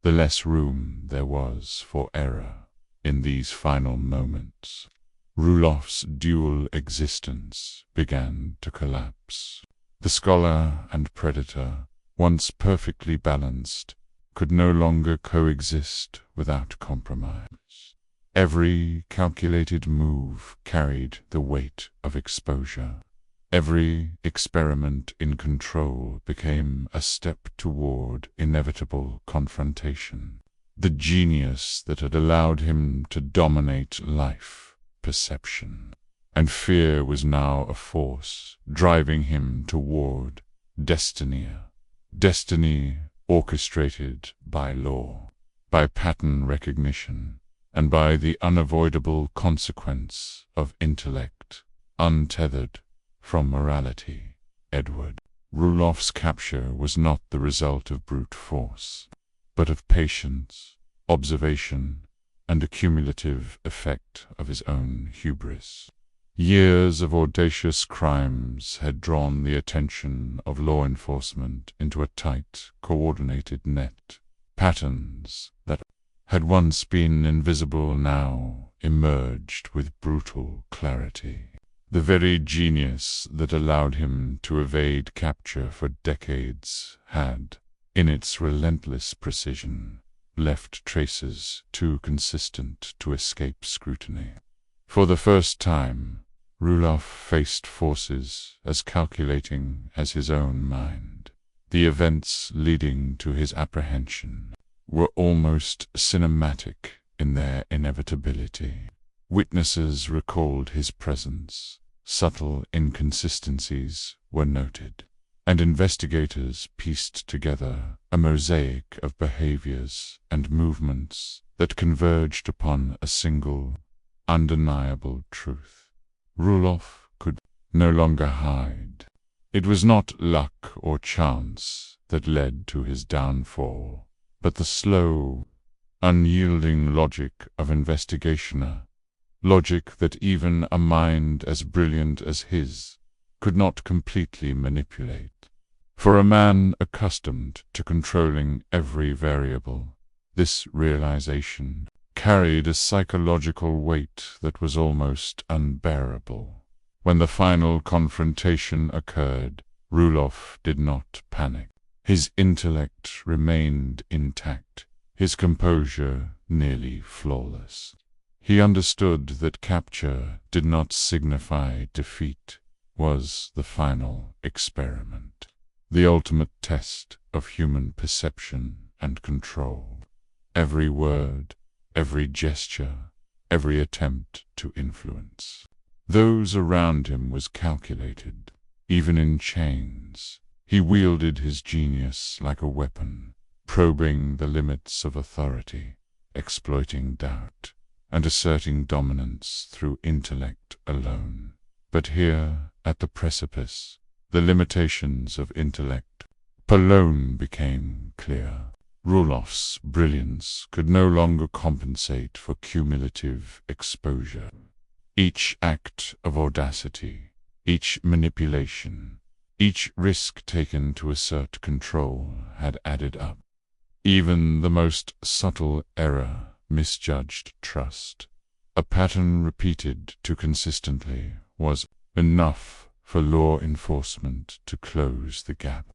the less room there was for error in these final moments. Rulloff's dual existence began to collapse. The scholar and predator, once perfectly balanced, could no longer coexist without compromise. Every calculated move carried the weight of exposure. Every experiment in control became a step toward inevitable confrontation. The genius that had allowed him to dominate life, perception, and fear was now a force driving him toward destiny orchestrated by law, by pattern recognition, and by the unavoidable consequence of intellect, untethered from morality. Edward Rulloff's capture was not the result of brute force, but of patience, observation, and a cumulative effect of his own hubris. Years of audacious crimes had drawn the attention of law enforcement into a tight, coordinated net. Patterns that had once been invisible now emerged with brutal clarity. The very genius that allowed him to evade capture for decades had, in its relentless precision, left traces too consistent to escape scrutiny. For the first time, Rulloff faced forces as calculating as his own mind. The events leading to his apprehension were almost cinematic in their inevitability. Witnesses recalled his presence, subtle inconsistencies were noted, and investigators pieced together a mosaic of behaviors and movements that converged upon a single, undeniable truth. Rulloff could no longer hide. It was not luck or chance that led to his downfall, but the slow, unyielding logic of investigationer, logic that even a mind as brilliant as his could not completely manipulate. For a man accustomed to controlling every variable, this realization carried a psychological weight that was almost unbearable. When the final confrontation occurred, Rulloff did not panic. His intellect remained intact, his composure nearly flawless. He understood that capture did not signify defeat, was the final experiment, the ultimate test of human perception and control. Every word, every gesture, every attempt to influence those around him was calculated. Even in chains, he wielded his genius like a weapon, probing the limits of authority, exploiting doubt, and asserting dominance through intellect alone. But here, at the precipice, the limitations of intellect alone became clear. Rulloff's brilliance could no longer compensate for cumulative exposure. Each act of audacity, each manipulation, each risk taken to assert control had added up. Even the most subtle error misjudged trust. A pattern repeated too consistently was enough for law enforcement to close the gap.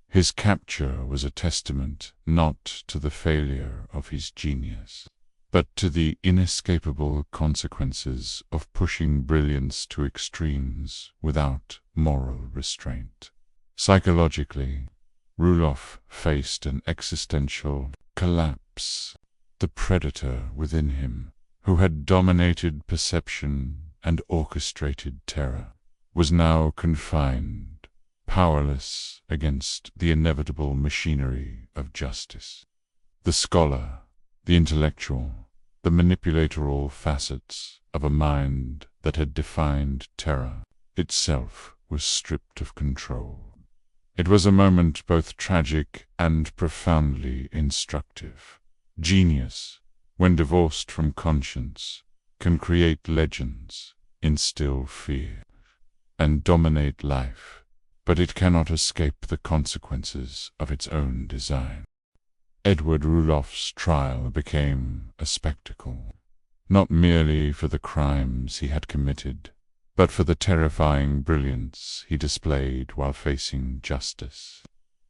His capture was a testament not to the failure of his genius, but to the inescapable consequences of pushing brilliance to extremes without moral restraint. Psychologically, Rulloff faced an existential collapse. The predator within him, who had dominated perception and orchestrated terror, was now confined, powerless against the inevitable machinery of justice. The scholar, the intellectual, the manipulator, all facets of a mind that had defined terror itself, was stripped of control. It was a moment both tragic and profoundly instructive. Genius, when divorced from conscience, can create legends, instill fear, and dominate life, but it cannot escape the consequences of its own design. Edward Rulloff's trial became a spectacle, not merely for the crimes he had committed, but for the terrifying brilliance he displayed while facing justice.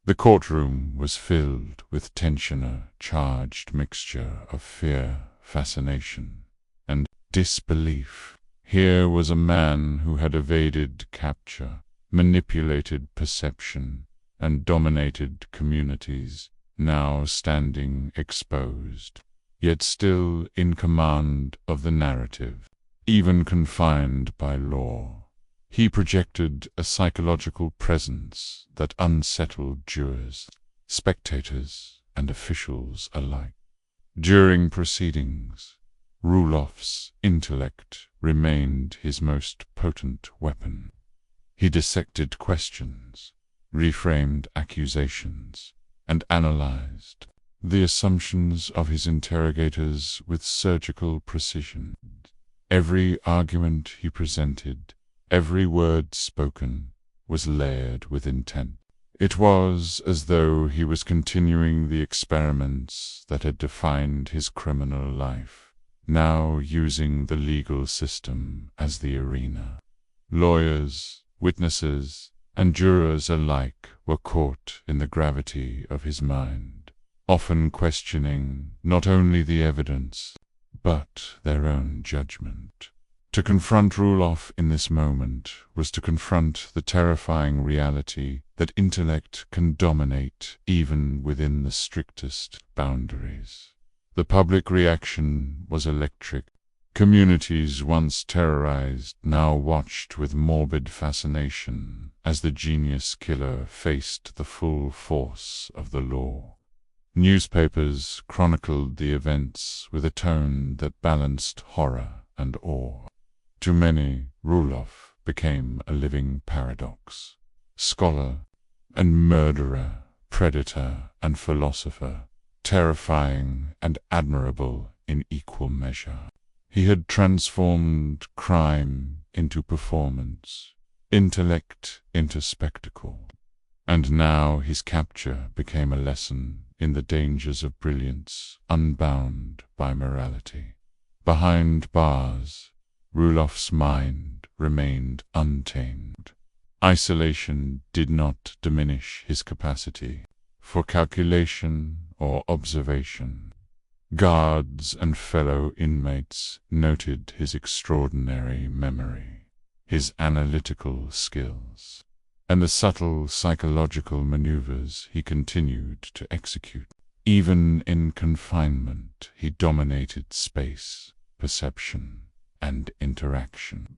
The courtroom was filled with tension, a charged mixture of fear, fascination, and disbelief. Here was a man who had evaded capture, manipulated perception, and dominated communities, now standing exposed, yet still in command of the narrative, even confined by law. He projected a psychological presence that unsettled jurors, spectators, and officials alike. During proceedings, Rulloff's intellect remained his most potent weapon. He dissected questions, reframed accusations, and analyzed the assumptions of his interrogators with surgical precision. Every argument he presented, every word spoken, was layered with intent. It was as though he was continuing the experiments that had defined his criminal life, now using the legal system as the arena. Lawyers, witnesses, and jurors alike were caught in the gravity of his mind, often questioning not only the evidence, but their own judgment. To confront Rulloff in this moment was to confront the terrifying reality that intellect can dominate even within the strictest boundaries. The public reaction was electric. Communities once terrorized now watched with morbid fascination as the genius killer faced the full force of the law. Newspapers chronicled the events with a tone that balanced horror and awe. To many, Rulloff became a living paradox. Scholar and murderer, predator and philosopher, terrifying and admirable in equal measure. He had transformed crime into performance, intellect into spectacle, and now his capture became a lesson in the dangers of brilliance unbound by morality. Behind bars, Rulloff's mind remained untamed. Isolation did not diminish his capacity for calculation or observation. Guards and fellow inmates noted his extraordinary memory, his analytical skills, and the subtle psychological maneuvers he continued to execute. Even in confinement, he dominated space, perception, and interaction.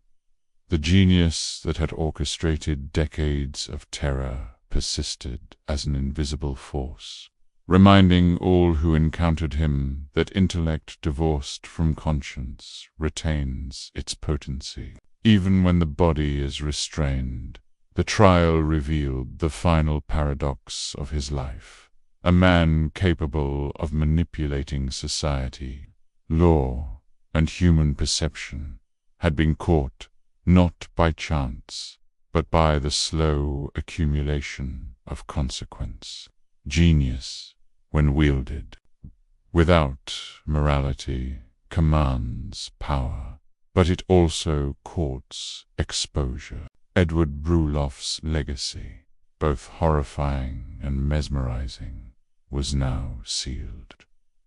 The genius that had orchestrated decades of terror persisted as an invisible force, reminding all who encountered him that intellect divorced from conscience retains its potency. Even when the body is restrained, the trial revealed the final paradox of his life. A man capable of manipulating society, law, and human perception had been caught not by chance, but by the slow accumulation of consequence. Genius, when wielded without morality, commands power, but it also courts exposure. Edward Rulloff's legacy, both horrifying and mesmerizing, was now sealed,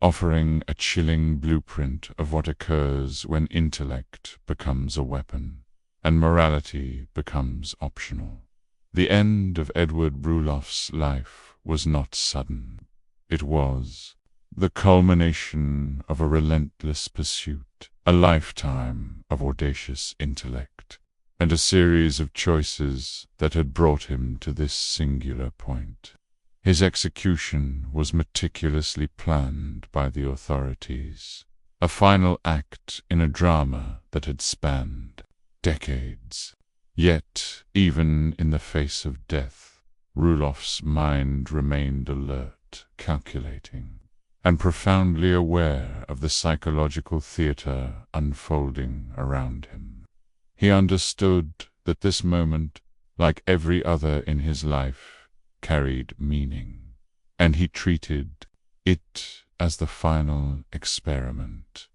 offering a chilling blueprint of what occurs when intellect becomes a weapon and morality becomes optional. The end of Edward Rulloff's life was not sudden. It was the culmination of a relentless pursuit, a lifetime of audacious intellect, and a series of choices that had brought him to this singular point. His execution was meticulously planned by the authorities, a final act in a drama that had spanned decades. Yet, even in the face of death, Rulloff's mind remained alert, calculating, and profoundly aware of the psychological theater unfolding around him. He understood that this moment, like every other in his life, carried meaning, and he treated it as the final experiment.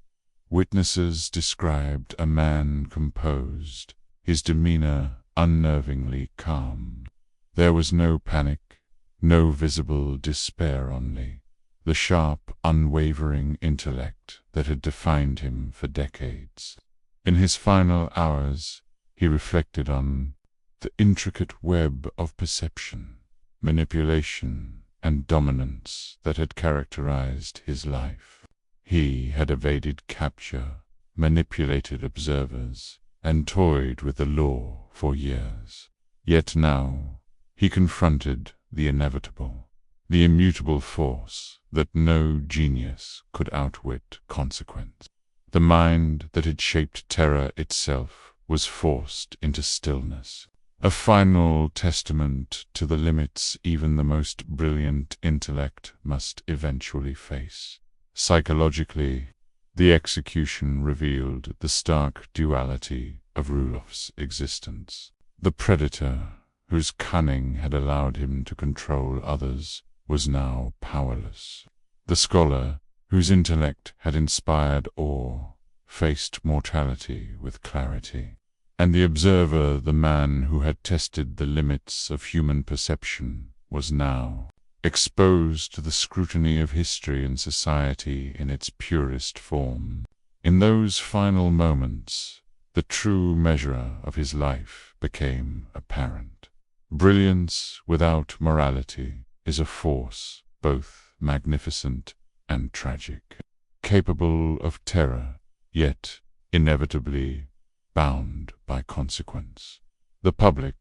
Witnesses described a man composed, his demeanor unnervingly calm. There was no panic, no visible despair, only the sharp, unwavering intellect that had defined him for decades. In his final hours, he reflected on the intricate web of perception, manipulation, and dominance that had characterized his life. He had evaded capture, manipulated observers, and toyed with the law for years. Yet now he confronted the inevitable, the immutable force that no genius could outwit consequence. The mind that had shaped terror itself was forced into stillness, a final testament to the limits even the most brilliant intellect must eventually face. Psychologically, the execution revealed the stark duality of Rulloff's existence. The predator, whose cunning had allowed him to control others, was now powerless. The scholar, whose intellect had inspired awe, faced mortality with clarity. And the observer, the man who had tested the limits of human perception, was now exposed to the scrutiny of history and society in its purest form. In those final moments, the true measure of his life became apparent. Brilliance without morality is a force both magnificent and tragic, capable of terror, yet inevitably bound by consequence. The public,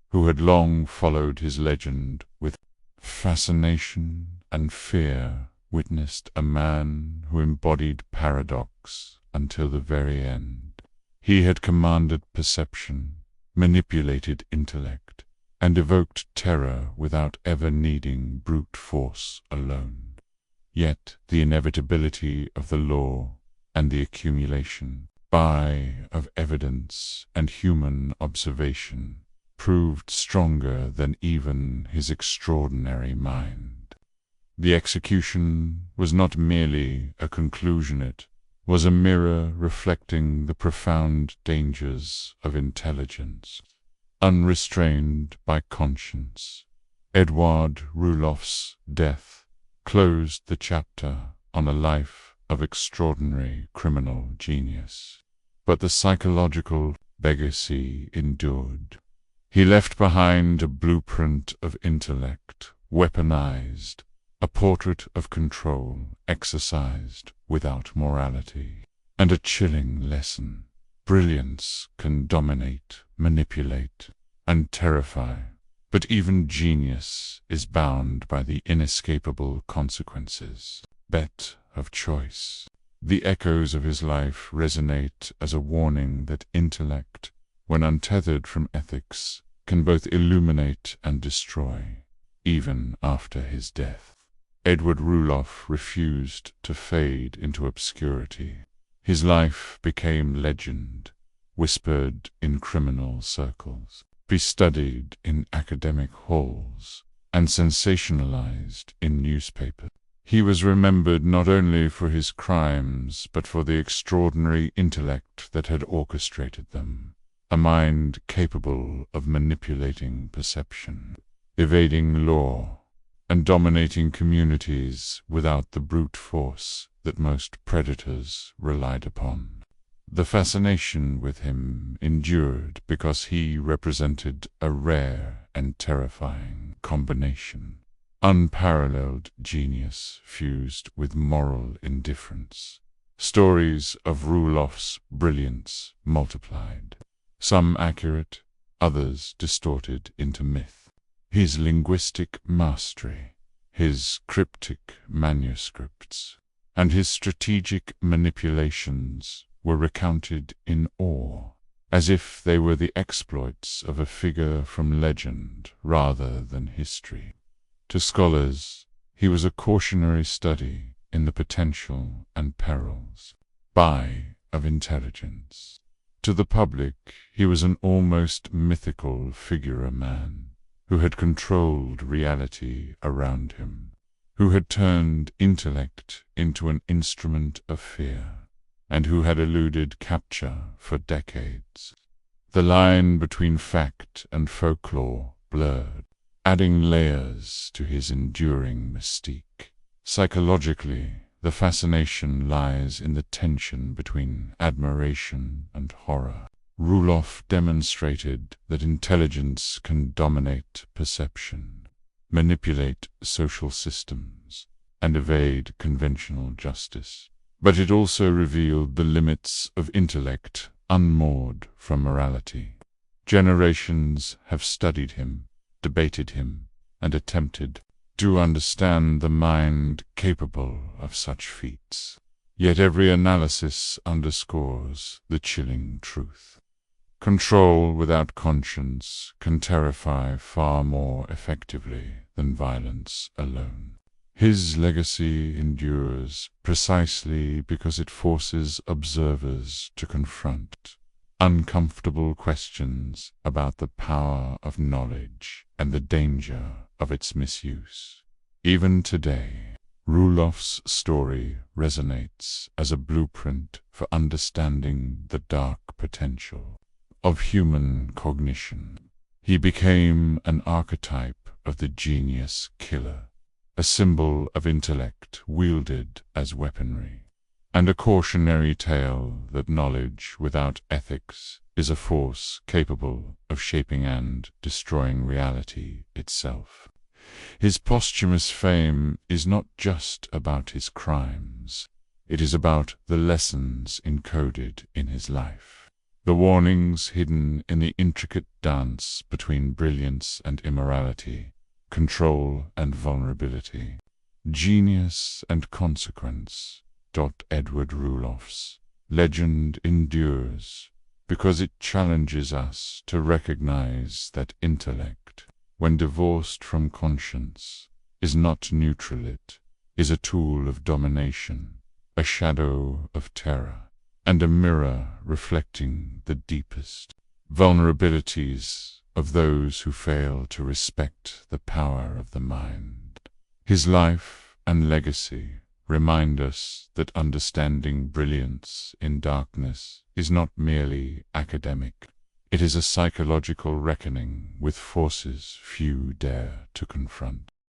who had long followed his legend with fascination and fear, witnessed a man who embodied paradox until the very end. He had commanded perception, manipulated intellect, and evoked terror without ever needing brute force alone. Yet the inevitability of the law and the accumulation of evidence and human observation proved stronger than even his extraordinary mind. The execution was not merely a conclusion, it was a mirror reflecting the profound dangers of intelligence. Unrestrained by conscience, Edward Rulloff's death closed the chapter on a life of extraordinary criminal genius. But the psychological legacy endured. He left behind a blueprint of intellect, weaponized, a portrait of control exercised without morality, and a chilling lesson. Brilliance can dominate, manipulate, and terrify, but even genius is bound by the inescapable consequences. Bet of choice. The echoes of his life resonate as a warning that intellect, when untethered from ethics, can both illuminate and destroy, even after his death. Edward Rulloff refused to fade into obscurity. His life became legend, whispered in criminal circles, be-studied in academic halls, and sensationalized in newspapers. He was remembered not only for his crimes, but for the extraordinary intellect that had orchestrated them, a mind capable of manipulating perception, evading law, and dominating communities without the brute force that most predators relied upon. The fascination with him endured because he represented a rare and terrifying combination. Unparalleled genius fused with moral indifference. Stories of Rulloff's brilliance multiplied, some accurate, others distorted into myth. His linguistic mastery, his cryptic manuscripts, and his strategic manipulations were recounted in awe, as if they were the exploits of a figure from legend rather than history. To scholars, he was a cautionary study in the potential and perils of intelligence. To the public, he was an almost mythical figure, a man who had controlled reality around him, who had turned intellect into an instrument of fear, and who had eluded capture for decades. The line between fact and folklore blurred, adding layers to his enduring mystique. Psychologically, the fascination lies in the tension between admiration and horror. Rulloff demonstrated that intelligence can dominate perception, manipulate social systems, and evade conventional justice. But it also revealed the limits of intellect unmoored from morality. Generations have studied him, debated him, and attempted to understand the mind capable of such feats. Yet every analysis underscores the chilling truth. Control without conscience can terrify far more effectively than violence alone. His legacy endures precisely because it forces observers to confront uncomfortable questions about the power of knowledge and the danger of its misuse. Even today, Rulloff's story resonates as a blueprint for understanding the dark potential of human cognition. He became an archetype of the genius killer, a symbol of intellect wielded as weaponry, and a cautionary tale that knowledge without ethics is a force capable of shaping and destroying reality itself. His posthumous fame is not just about his crimes. It is about the lessons encoded in his life, the warnings hidden in the intricate dance between brilliance and immorality, control and vulnerability, genius and consequence. Edward Rulloff's legend endures because it challenges us to recognize that intellect, when divorced from conscience, is not neutral. It is a tool of domination, a shadow of terror, and a mirror reflecting the deepest vulnerabilities of those who fail to respect the power of the mind. His life and legacy remind us that understanding brilliance in darkness is not merely academic. It is a psychological reckoning with forces few dare to confront.